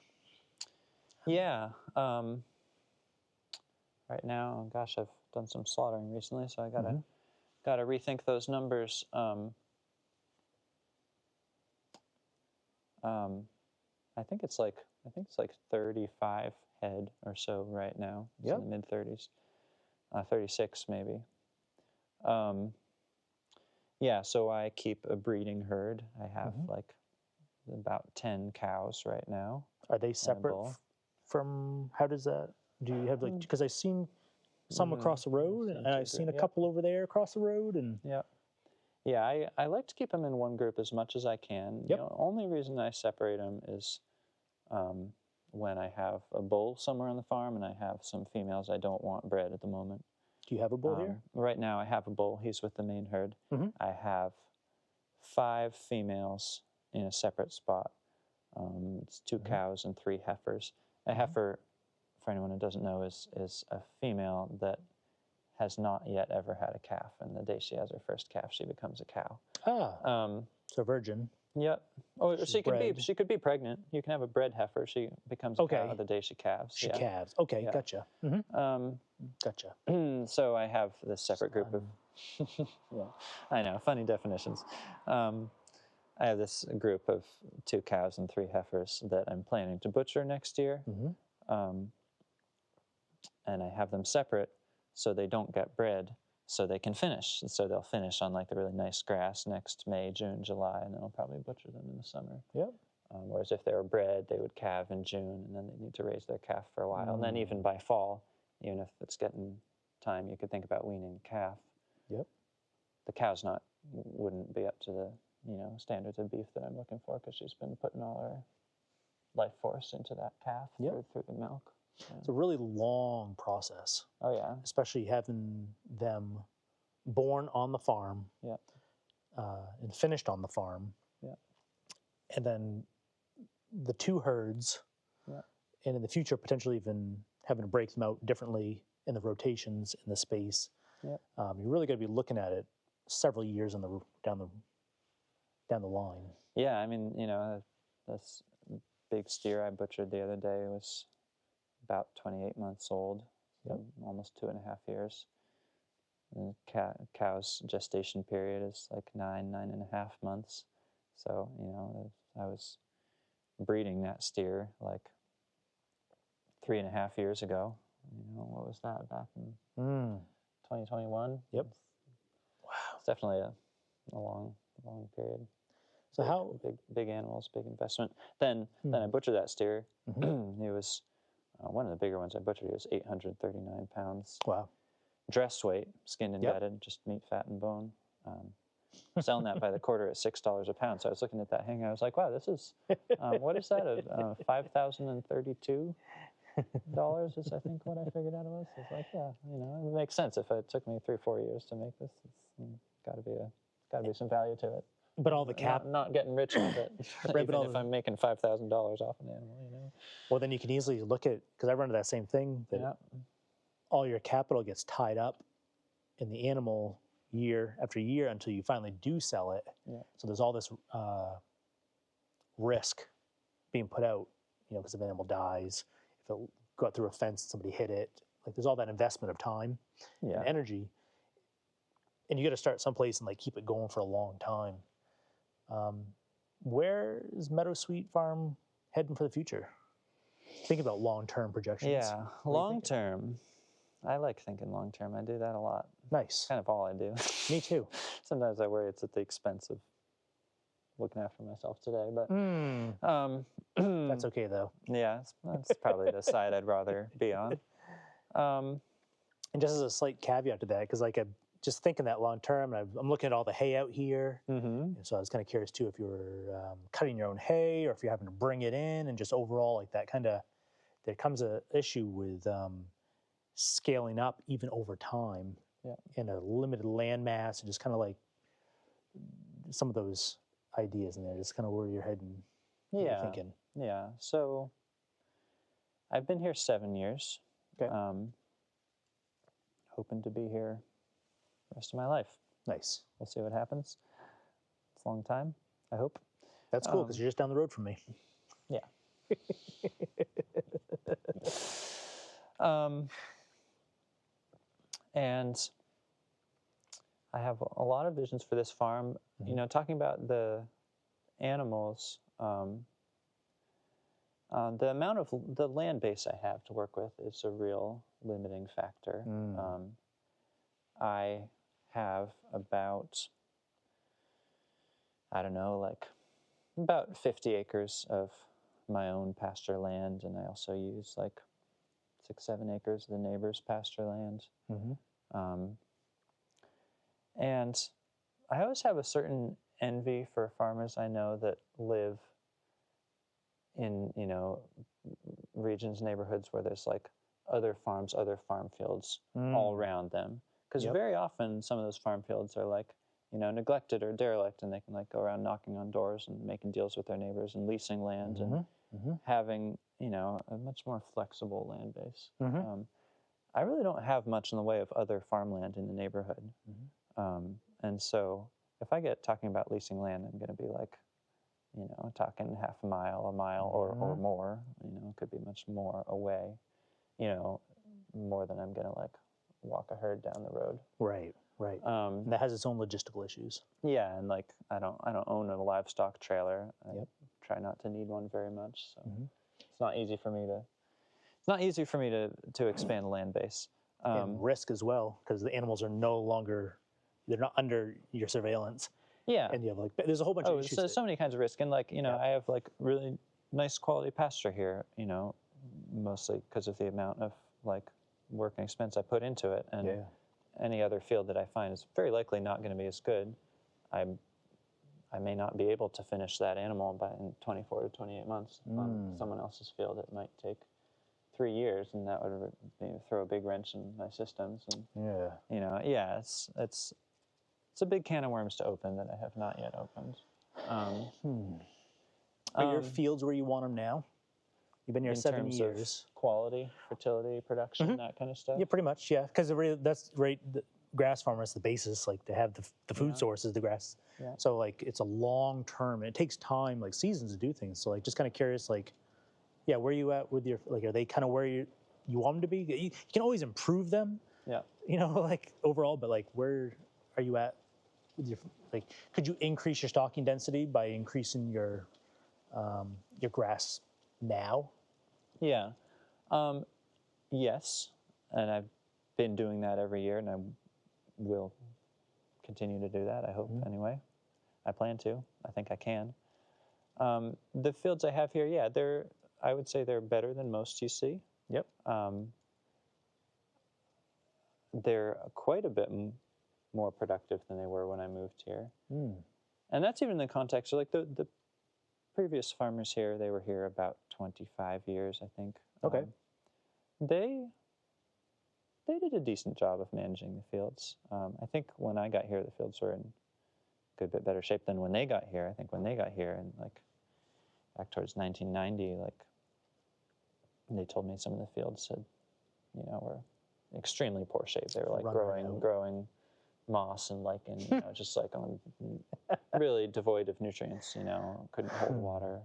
Yeah. Right now, gosh, I've done some slaughtering recently, so I gotta rethink those numbers. I think it's like 35 head or so right now. It's in the mid 30s, 36 maybe. Yeah, so I keep a breeding herd. I have like about 10 cows right now. Are they separate from, how does that, do you have like, because I've seen some across the road, and I've seen a couple over there across the road, and yeah, I like to keep them in one group as much as I can. The only reason I separate them is when I have a bull somewhere on the farm and I have some females I don't want bred at the moment. Do you have a bull here? Right now I have a bull. He's with the main herd. I have 5 females in a separate spot. It's 2 cows and 3 heifers. A heifer, for anyone who doesn't know, is a female that has not yet ever had a calf, and the day she has her first calf, she becomes a cow. So virgin. Yep. Oh, she could be pregnant. You can have a bred heifer. She becomes a cow the day she calves. She calves. Okay, gotcha. Gotcha. So I have this separate group of. I know, funny definitions. I have this group of 2 cows and 3 heifers that I'm planning to butcher next year, and I have them separate so they don't get bred, so they can finish. And so they'll finish on like the really nice grass next May, June, July, and then I'll probably butcher them in the summer. Whereas if they were bred, they would calve in June, and then they need to raise their calf for a while. And then even by fall, even if it's getting time, you could think about weaning the calf. The cow's wouldn't be up to the standards of beef that I'm looking for, because she's been putting all her life force into that calf through the milk. It's a really long process. Oh yeah. Especially having them born on the farm and finished on the farm. And then the 2 herds, and in the future potentially even having to break them out differently in the rotations in the space. You're really going to be looking at it several years down the line. Yeah, I mean, this big steer I butchered the other day was about 28 months old, almost 2.5 years. And the cow's gestation period is like 9.5 months. So, I was breeding that steer like 3.5 years ago. What was that, back in 2021? Wow. It's definitely a long period. So big animals, big investment. Then I butchered that steer. It was one of the bigger ones I butchered. It was 839 pounds. Wow. Dress weight, skinned and bedded, just meat, fat, and bone. Selling that by the quarter at $6 a pound. So I was looking at that hang. I was like, wow, this is what is that? $5,032 is I think what I figured out it was. I was like, yeah, it makes sense. If it took me 3 or 4 years to make this, it's got to be some value to it. But all the not getting rich off it, even if I'm making $5,000 off an animal, Well, then you can easily look at, because I run into that same thing, that all your capital gets tied up in the animal year after year until you finally do sell it. So there's all this risk being put out, because if an animal dies, if it got through a fence, somebody hit it, like there's all that investment of time and energy, and you got to start someplace and like keep it going for a long time. Where is Meadow Sweet Farm heading for the future? Think about long-term projections. Yeah, long-term. I like thinking long-term. I do that a lot. Nice. Kind of all I do. Me too. Sometimes I worry it's at the expense of looking after myself today, but that's okay though. Yeah, that's probably the side I'd rather be on. And just as a slight caveat to that, because like I'm just thinking that long term, and I'm looking at all the hay out here, and so I was kind of curious too if you were cutting your own hay or if you're having to bring it in, and just overall like that kind of, there comes a issue with scaling up even over time in a limited land mass, and just kind of like some of those ideas in there, just kind of where you're heading, what you're thinking. Yeah. So I've been here 7 years. Okay. Hoping to be here the rest of my life. Nice. We'll see what happens. It's a long time, I hope. That's cool, because you're just down the road from me. Yeah. And I have a lot of visions for this farm. You know, talking about the animals, the amount of the land base I have to work with is a real limiting factor. I have about, I don't know, like about 50 acres of my own pasture land, and I also use like 6-7 acres of the neighbor's pasture land. And I always have a certain envy for farmers I know that live in, you know, regions, neighborhoods where there's like other farms, other farm fields all around them. Because very often some of those farm fields are like, you know, neglected or derelict, and they can like go around knocking on doors and making deals with their neighbors and leasing land and having, you know, a much more flexible land base. I really don't have much in the way of other farmland in the neighborhood. And so if I get talking about leasing land, I'm going to be like, you know, talking half a mile or more, you know, it could be much more away, you know, more than I'm going to like walk a herd down the road. Right. And that has its own logistical issues. Yeah, and like I don't own a livestock trailer. I try not to need one very much, so it's not easy for me to expand the land base. And risk as well, because the animals are no longer, they're not under your surveillance. Yeah, and you have like, there's a whole bunch of issues. So many kinds of risk, and like, you know, I have like really nice quality pasture here, you know, mostly because of the amount of like work and expense I put into it, and any other field that I find is very likely not going to be as good. I may not be able to finish that animal in 24 to 28 months on someone else's field. It might take 3 years, and that would throw a big wrench in my systems. And you know, it's a big can of worms to open that I have not yet opened. Are your fields where you want them now? You've been here 7 years. Of quality, fertility, production, that kind of stuff. Yeah, pretty much. Yeah, because that's right. The grass farmer is the basis. Like to have the food source is the grass. Yeah. So like it's a long term. It takes time, like seasons, to do things. So like just kind of curious, like, yeah, where are you at with your, like, are they kind of where you want them to be? You can always improve them. Yeah. You know, like overall, but like where are you at with your, like, could you increase your stocking density by increasing your grass now? Yeah. Yes, and I've been doing that every year, and I will continue to do that, I hope, anyway. I plan to. I think I can. The fields I have here, I would say they're better than most you see. Yep. They're quite a bit more productive than they were when I moved here. And that's even in the context of, like, the previous farmers here, they were here about 25 years, I think. Okay. They did a decent job of managing the fields. I think when I got here, the fields were in a good bit better shape than when they got here. I think when they got here, and like back towards 1990, like they told me some of the fields had, you know, were in extremely poor shape. They were like growing moss and lichen, you know, just like on really devoid of nutrients. You know, couldn't hold water,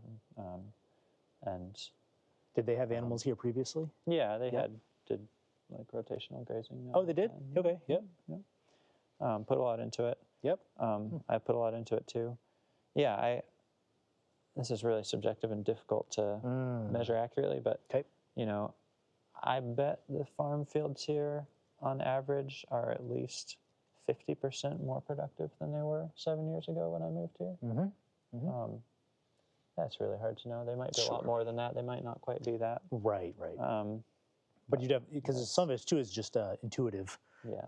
and. Did they have animals here previously? Yeah, they did like rotational grazing. Oh, they did? Okay, yep. Put a lot into it. Yep. I put a lot into it too. Yeah, this is really subjective and difficult to measure accurately, but you know, I bet the farm fields here on average are at least 50% more productive than they were 7 years ago when I moved here. That's really hard to know. They might be a lot more than that. They might not quite be that. Right. But you'd have, because some of it too is just intuitive.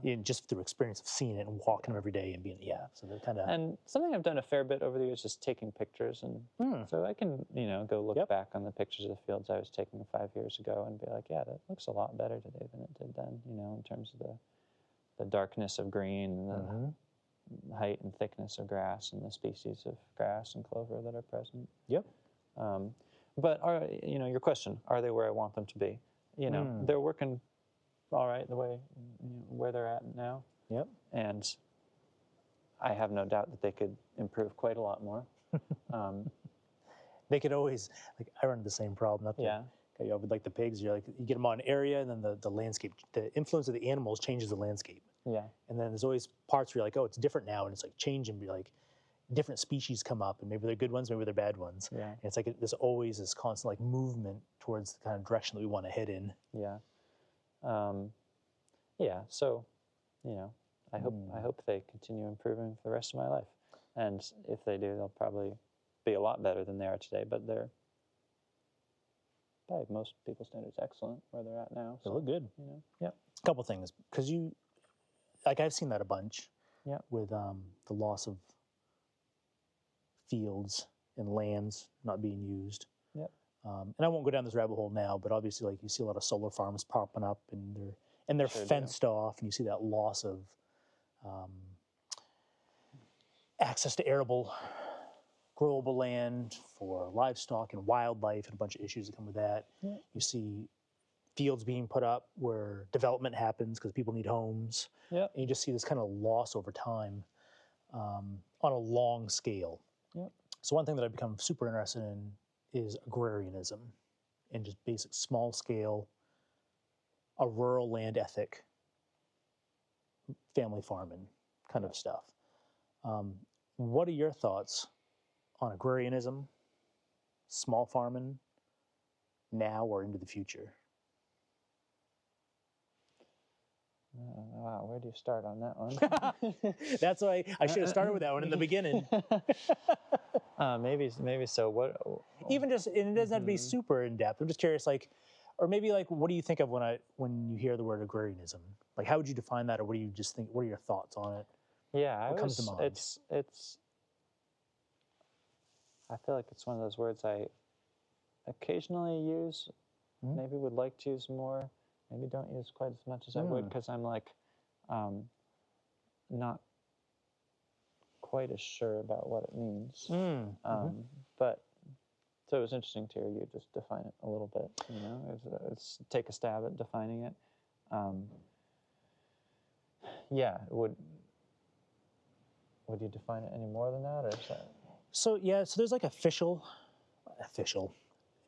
Yeah. Just through experience of seeing it and walking them every day and being, so they're kind of. And something I've done a fair bit over the years is taking pictures, and so I can, you know, go look back on the pictures of the fields I was taking 5 years ago and be like, yeah, that looks a lot better today than it did then. You know, in terms of the darkness of green, and height and thickness of grass and the species of grass and clover that are present. Yep. But your question, are they where I want them to be? They're working all right the way where they're at now. Yep. And I have no doubt that they could improve quite a lot more. They could always, like, I run into the same problem. With like the pigs, you get them on an area, and then the landscape, the influence of the animals changes the landscape. Yeah. And then there's always parts where you're like, oh, it's different now, and it's like changing. Be like, different species come up, and maybe they're good ones, maybe they're bad ones. Yeah. And it's like there's always this constant like movement towards the kind of direction that we want to head in. Yeah. So, I hope they continue improving for the rest of my life. And if they do, they'll probably be a lot better than they are today. But they're, by most people's standards, excellent where they're at now. They look good. Yeah. A couple things, because I've seen that a bunch. Yeah. With the loss of fields and lands not being used. Yep. And I won't go down this rabbit hole now, but obviously, like, you see a lot of solar farms popping up, and they're fenced off, and you see that loss of access to arable, growable land for livestock and wildlife, and a bunch of issues that come with that. Yep. You see fields being put up where development happens because people need homes. Yep. And you just see this kind of loss over time on a long scale. Yep. So one thing that I've become super interested in is agrarianism, and just basic small scale, a rural land ethic, family farming kind of stuff. What are your thoughts on agrarianism, small farming, now or into the future? Wow, where do you start on that one? That's why I should have started with that one in the beginning. Maybe so. What? Even just, and it doesn't have to be super in depth. I'm just curious, like, or maybe like, what do you think of when you hear the word agrarianism? Like, how would you define that, or what do you just think? What are your thoughts on it? Yeah, what comes to mind? It's. I feel like it's one of those words I occasionally use. Maybe would like to use more. Maybe don't use quite as much as I would, because I'm like, not quite as sure about what it means. But so it was interesting to hear you just define it a little bit. It's take a stab at defining it. Would you define it any more than that, or is that? So there's like official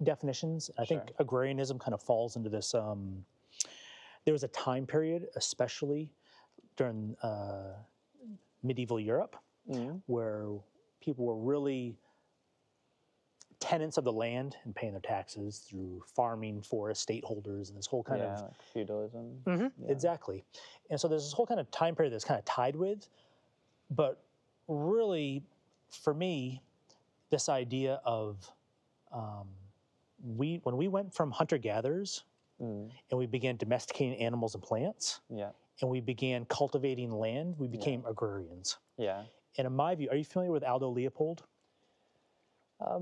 definitions. I think agrarianism kind of falls into this. There was a time period, especially during medieval Europe, where people were really tenants of the land and paying their taxes through farming for estate holders, and this whole kind of like feudalism. Exactly. And so there's this whole kind of time period that's kind of tied with, but really, for me, this idea of when we went from hunter-gatherers and we began domesticating animals and plants, and we began cultivating land, we became agrarians. Yeah. And in my view, are you familiar with Aldo Leopold? A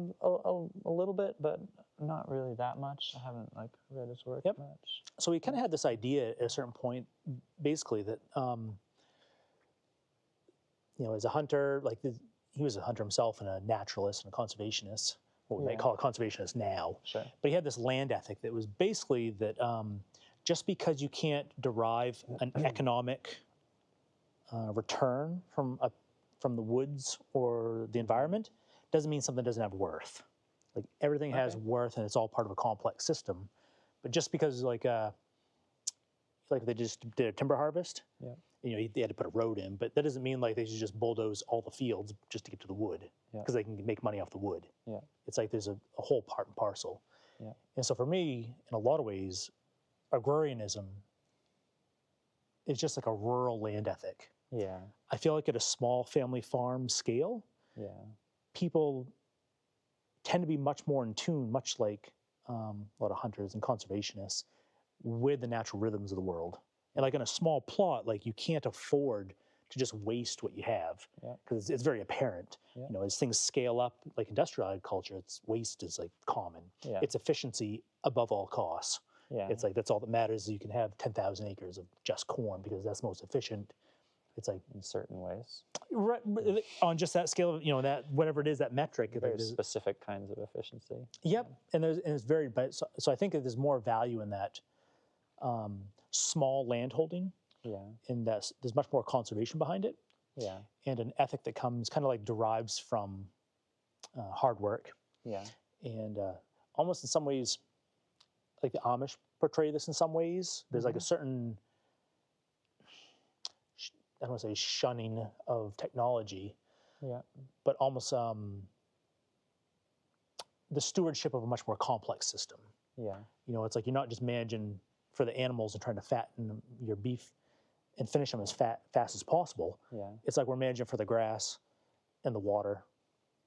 little bit, but not really that much. I haven't read his work much. So he kind of had this idea at a certain point, basically, that as a hunter, he was a hunter himself and a naturalist and a conservationist. What we might call a conservationist now. Sure. But he had this land ethic that was basically that just because you can't derive an economic return from the woods or the environment doesn't mean something doesn't have worth. Like, everything has worth, and it's all part of a complex system. But just because like they just did a timber harvest, they had to put a road in, but that doesn't mean like they should just bulldoze all the fields just to get to the wood, because they can make money off the wood. Yeah. It's like there's a whole part and parcel. Yeah. And so for me, in a lot of ways, agrarianism is just like a rural land ethic. Yeah. I feel like at a small family farm scale, people tend to be much more in tune, much like a lot of hunters and conservationists, with the natural rhythms of the world. And like in a small plot, like, you can't afford to just waste what you have, because it's very apparent. As things scale up, like industrial agriculture, waste is like common. It's efficiency above all costs. It's like that's all that matters. Is you can have 10,000 acres of just corn because that's most efficient It's like in certain ways. right, on just that scale of, that whatever it is, that metric. Very specific kinds of efficiency. Yep, and it's very, but so I think that there's more value in that small land holding. Yeah. And there's much more conservation behind it. Yeah. And an ethic that comes kind of like derives from hard work. Yeah. And almost in some ways, like the Amish portray this in some ways. There's like a certain, I don't want to say shunning of technology. Yeah. But almost the stewardship of a much more complex system. Yeah. It's like you're not just managing for the animals and trying to fatten your beef and finish them as fast as possible. Yeah. It's like we're managing for the grass and the water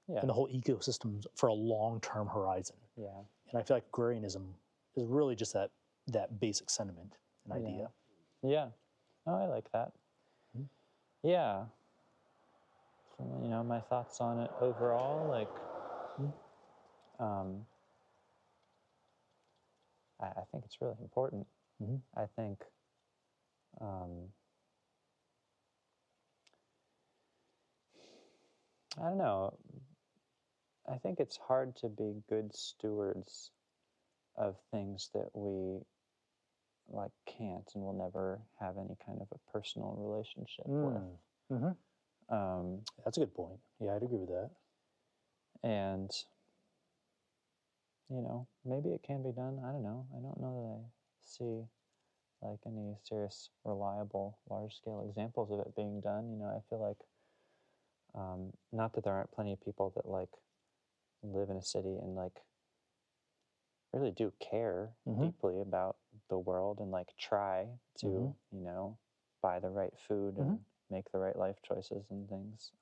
and the whole ecosystem for a long-term horizon. Yeah. And I feel like agrarianism is really just that basic sentiment and idea. Yeah. Oh, I like that. Mm-hmm. Yeah. So, my thoughts on it overall, like, I think it's really important. Mm-hmm. I think, I don't know. I think it's hard to be good stewards of things that we can't and will never have any kind of a personal relationship with. Mm-hmm. That's a good point. Yeah, I'd agree with that. And maybe it can be done. I don't know. I don't know that I see any serious, reliable, large-scale examples of it being done. I feel like not that there aren't plenty of people that live in a city and really do care deeply about the world and try to buy the right food and make the right life choices and things.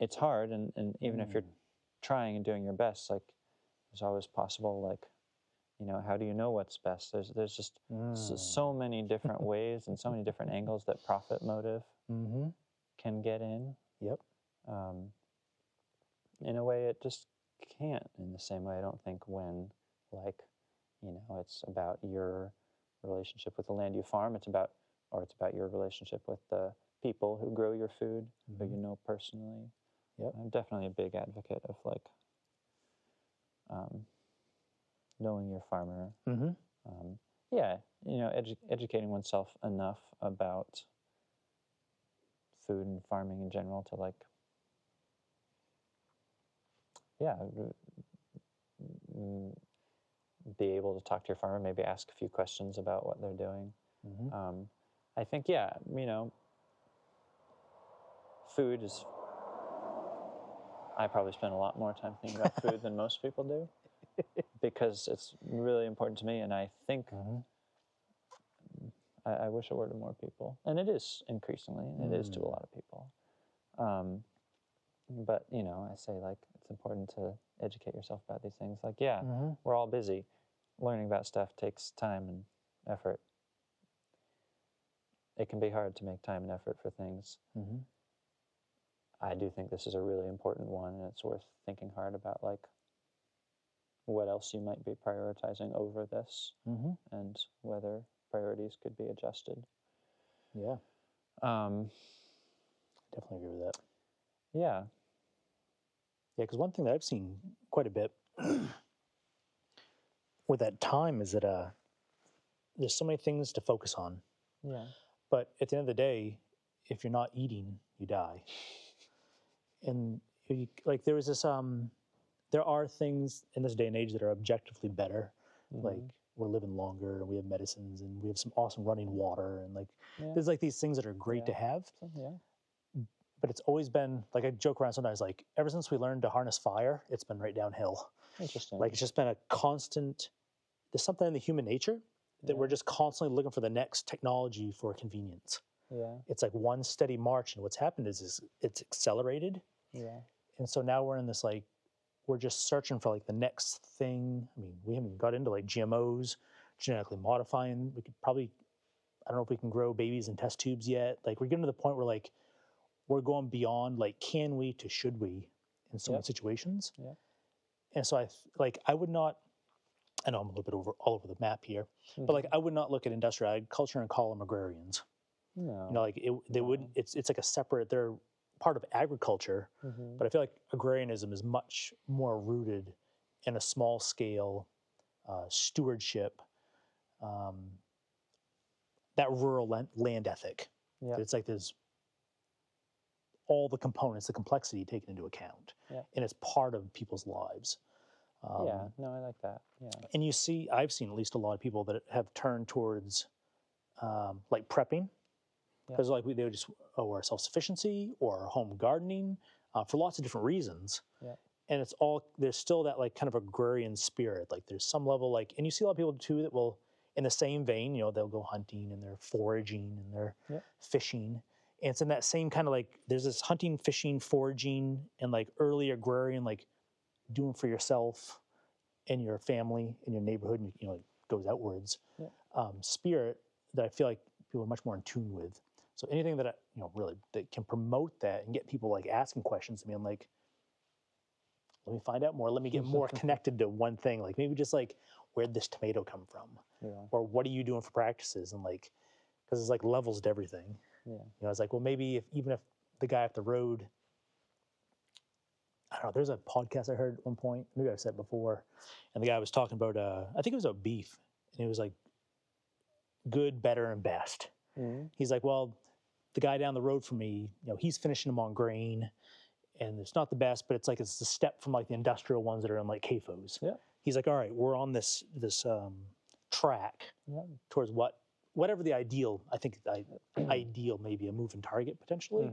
It's hard, and even if you're trying and doing your best, there's always possible how do you know what's best? There's just so many different ways and so many different angles that profit motive can get in. Yep. In a way, it just can't in the same way, I don't think, when it's about your relationship with the land you farm. It's about your relationship with the people who grow your food, who you know personally. Yep. I'm definitely a big advocate of knowing your farmer. Educating oneself enough about food and farming in general to be able to talk to your farmer, maybe ask a few questions about what they're doing. I think, food is, I probably spend a lot more time thinking about food than most people do because it's really important to me, and I think I wish it were to more people. And it is increasingly, and it is to a lot of people. But, I say, it's important to educate yourself about these things. We're all busy. Learning about stuff takes time and effort. It can be hard to make time and effort for things. I do think this is a really important one, and it's worth thinking hard about, what else you might be prioritizing over this, and whether priorities could be adjusted. Yeah. Definitely agree with that. Yeah. Yeah, because one thing that I've seen quite a bit with that time is that there's so many things to focus on. Yeah. But at the end of the day, if you're not eating, you die. And there was this, there are things in this day and age that are objectively better. Like we're living longer, and we have medicines, and we have some awesome running water, and there's these things that are great to have. Yeah. But it's always been, I joke around sometimes, ever since we learned to harness fire, it's been right downhill. Interesting. It's just been a constant, there's something in the human nature that we're just constantly looking for the next technology for convenience. Yeah. It's one steady march, and what's happened is it's accelerated. Yeah. And so now we're in this, we're just searching for the next thing. I mean, we haven't even got into GMOs, genetically modifying. We could probably, I don't know if we can grow babies in test tubes yet. We're getting to the point where we're going beyond can we to should we in so many situations. Yeah. And so I would not, I know I'm a little bit all over the map here, but like I would not look at industrial agriculture and call them agrarians. No. You know, like they wouldn't. It's like a separate. They're part of agriculture, but I feel like agrarianism is much more rooted in a small scale stewardship, that rural land ethic. Yeah. It's like there's all the components, the complexity taken into account, and it's part of people's lives. Yeah, no, I like that. Yeah. And I've seen at least a lot of people that have turned towards like prepping, because like they would just or self-sufficiency or home gardening for lots of different reasons. Yeah. And it's all, there's still that like kind of agrarian spirit. Like there's some level like, and you see a lot of people too that will, in the same vein, you know, they'll go hunting and they're foraging and they're fishing. And it's in that same kind of like, there's this hunting, fishing, foraging, and like early agrarian, like doing for yourself and your family and your neighborhood, and you know, it goes outwards. Spirit that I feel like people are much more in tune with. So anything that you know, really that can promote that and get people like asking questions to me, I'm like, let me find out more. Let me get more connected to one thing. Like maybe just like, where'd this tomato come from? Or what are you doing for practices? And like, because it's like levels to everything. You know, it's like, well, maybe even if the guy up the road, I don't know, there's a podcast I heard at one point, maybe I've said it before, and the guy was talking about, I think it was about beef, and it was like good, better, and best. He's like, well, the guy down the road from me, you know, he's finishing them on grain, and it's not the best, but it's like it's the step from like the industrial ones that are in like CAFOs. He's like, all right, we're on this track towards whatever the ideal. I think ideal may be a moving target potentially,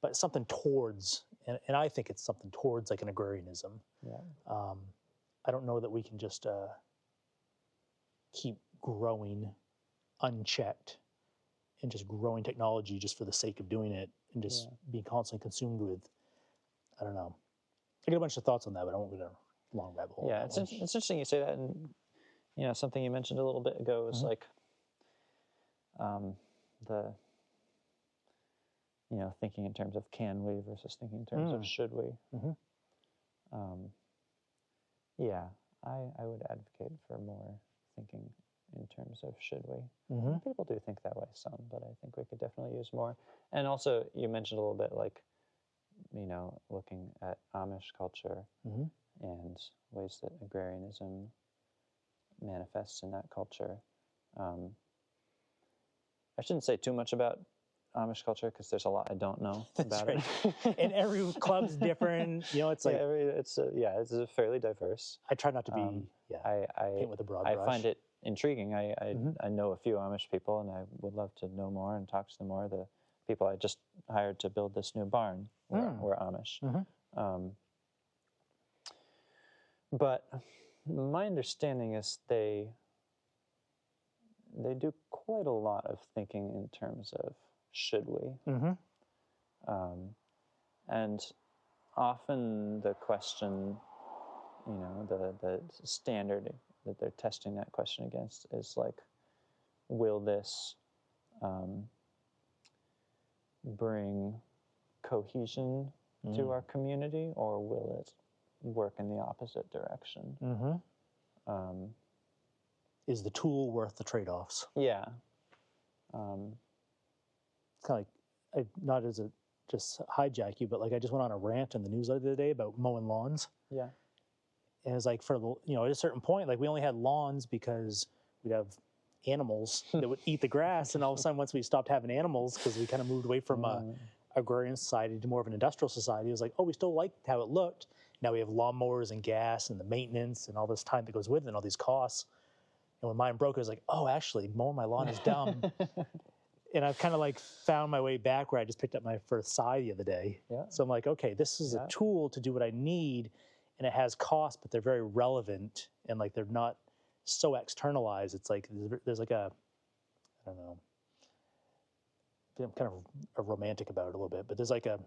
but something towards, and I think it's something towards like an agrarianism. I don't know that we can just keep growing unchecked and just growing technology just for the sake of doing it and just being constantly consumed with, I don't know. I get a bunch of thoughts on that, but I won't go down a long rabbit hole. Yeah, it's interesting you say that, and you know, something you mentioned a little bit ago was like the, you know, thinking in terms of can we versus thinking in terms of should we. Yeah, I would advocate for more thinking in terms of should we. People do think that way some, but I think we could definitely use more. And also, you mentioned a little bit like, you know, looking at Amish culture and ways that agrarianism manifests in that culture. I shouldn't say too much about Amish culture because there's a lot I don't know about it. And every club's different. You know, it's like it's fairly diverse. I try not to be paint with a broad brush. I find it intriguing. I know a few Amish people, and I would love to know more and talk to them more. The people I just hired to build this new barn were Amish. But my understanding is they do quite a lot of thinking in terms of should we. And often the question, you know, the standard that they're testing that question against is like, will this bring cohesion to our community, or will it work in the opposite direction? Is the tool worth the trade-offs? Yeah. It's kind of like, not as a just hijack you, but like I just went on a rant in the news the other day about mowing lawns. Yeah. And it was like for the, you know, at a certain point, like we only had lawns because we'd have animals that would eat the grass, and all of a sudden once we stopped having animals because we kind of moved away from a agrarian society to more of an industrial society, it was like, oh, we still liked how it looked. Now we have lawnmowers and gas and the maintenance and all this time that goes with it and all these costs. And when mine broke, I was like, oh, actually, mowing my lawn is dumb. And I've kind of like found my way back where I just picked up my first scythe the other day. So I'm like, okay, this is a tool to do what I need, and it has costs, but they're very relevant, and like they're not so externalized. It's like there's like a, I don't know, I'm kind of a romantic about it a little bit, but there's like a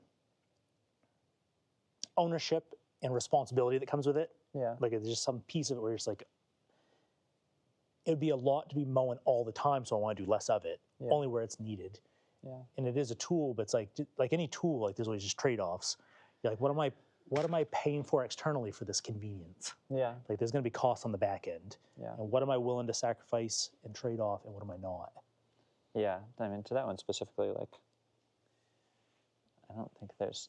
ownership and responsibility that comes with it. Like there's just some piece of it where it's like, it would be a lot to be mowing all the time, so I want to do less of it, only where it's needed. And it is a tool, but it's like any tool, like there's always just trade-offs. You're like, what am I what am I paying for externally for this convenience? Yeah. Like there's going to be costs on the back end. Yeah. And what am I willing to sacrifice and trade off, and what am I not? Yeah. I mean, to that one specifically, like, I don't think there's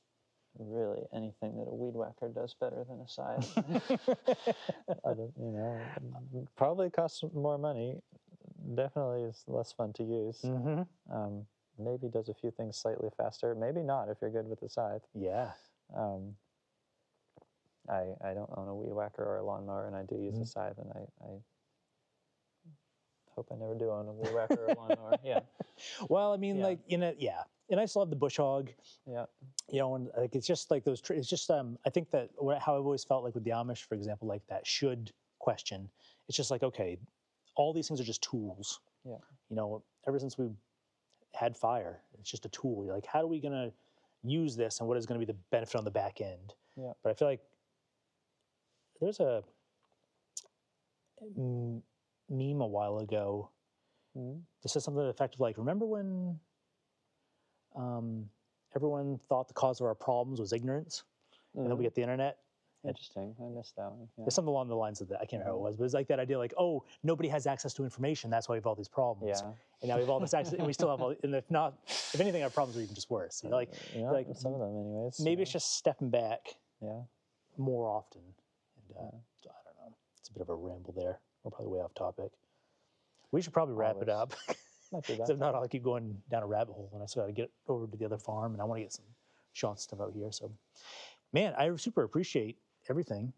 really anything that a weed whacker does better than a scythe. Probably costs more money. Definitely is less fun to use. Mm-hmm. Maybe does a few things slightly faster. Maybe not if you're good with the scythe. Yeah. I don't own a weed whacker or a lawnmower, and I do use a scythe, and I hope I never do own a weed whacker or a lawnmower. Yeah. Well, I mean, like, yeah. And I still have the bush hog. Yeah. You know, and like it's just like those. It's just I think that how I've always felt like with the Amish, for example, like that should question. It's just like, okay, all these things are just tools. Yeah. You know, ever since we had fire, it's just a tool. You're like, how are we gonna use this, and what is going to be the benefit on the back end? Yeah. But I feel like there's a meme a while ago. This is something effective like, remember when everyone thought the cause of our problems was ignorance, and then we get the internet? Interesting. I missed that one. Yeah. There's something along the lines of that. I can't remember what it was, but it's like that idea, like, oh, nobody has access to information. That's why we have all these problems. Yeah. And now we have all this access, and we still have all. And if anything, our problems are even just worse. You know, like some of them, anyways. Maybe it's just stepping back. Yeah. More often. And I don't know. It's a bit of a ramble there. We're probably way off topic. We should probably wrap it up. Because if not, I'll keep going down a rabbit hole, and I still got to get over to the other farm, and I want to get some shot stuff out here. So, man, I super appreciate everything.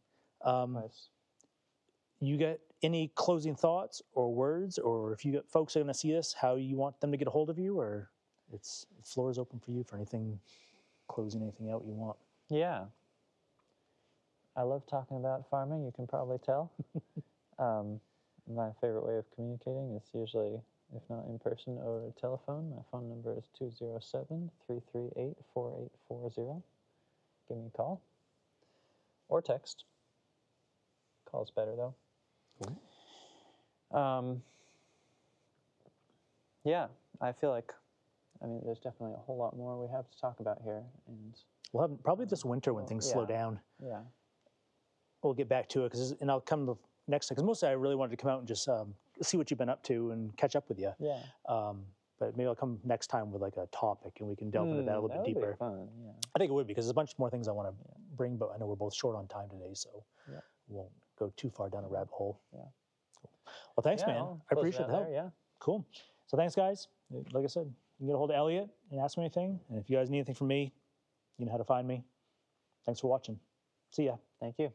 Nice. You got any closing thoughts or words, or if you got folks are going to see this, how you want them to get a hold of you, or the floor is open for you for anything, closing anything out you want. Yeah. I love talking about farming, you can probably tell. My favorite way of communicating is usually, if not in person, over a telephone. My phone number is 207-338-4840. Give me a call. Or text. Call's better, though. Cool. Yeah, I feel like, there's definitely a whole lot more we have to talk about here. And we'll have probably this winter when things slow down. Yeah. We'll get back to it, and I'll come next time, because mostly I really wanted to come out and just see what you've been up to and catch up with you. Yeah. But maybe I'll come next time with like a topic, and we can delve into that a little bit deeper. Be fun. Yeah. I think it would, because there's a bunch more things I want to bring, but I know we're both short on time today, so we won't go too far down a rabbit hole. Yeah. Cool. Well, thanks, man. I appreciate the help. Yeah. Cool. So thanks, guys. Like I said, you can get a hold of Eliot and ask me anything. And if you guys need anything from me, you know how to find me. Thanks for watching. See ya. Thank you.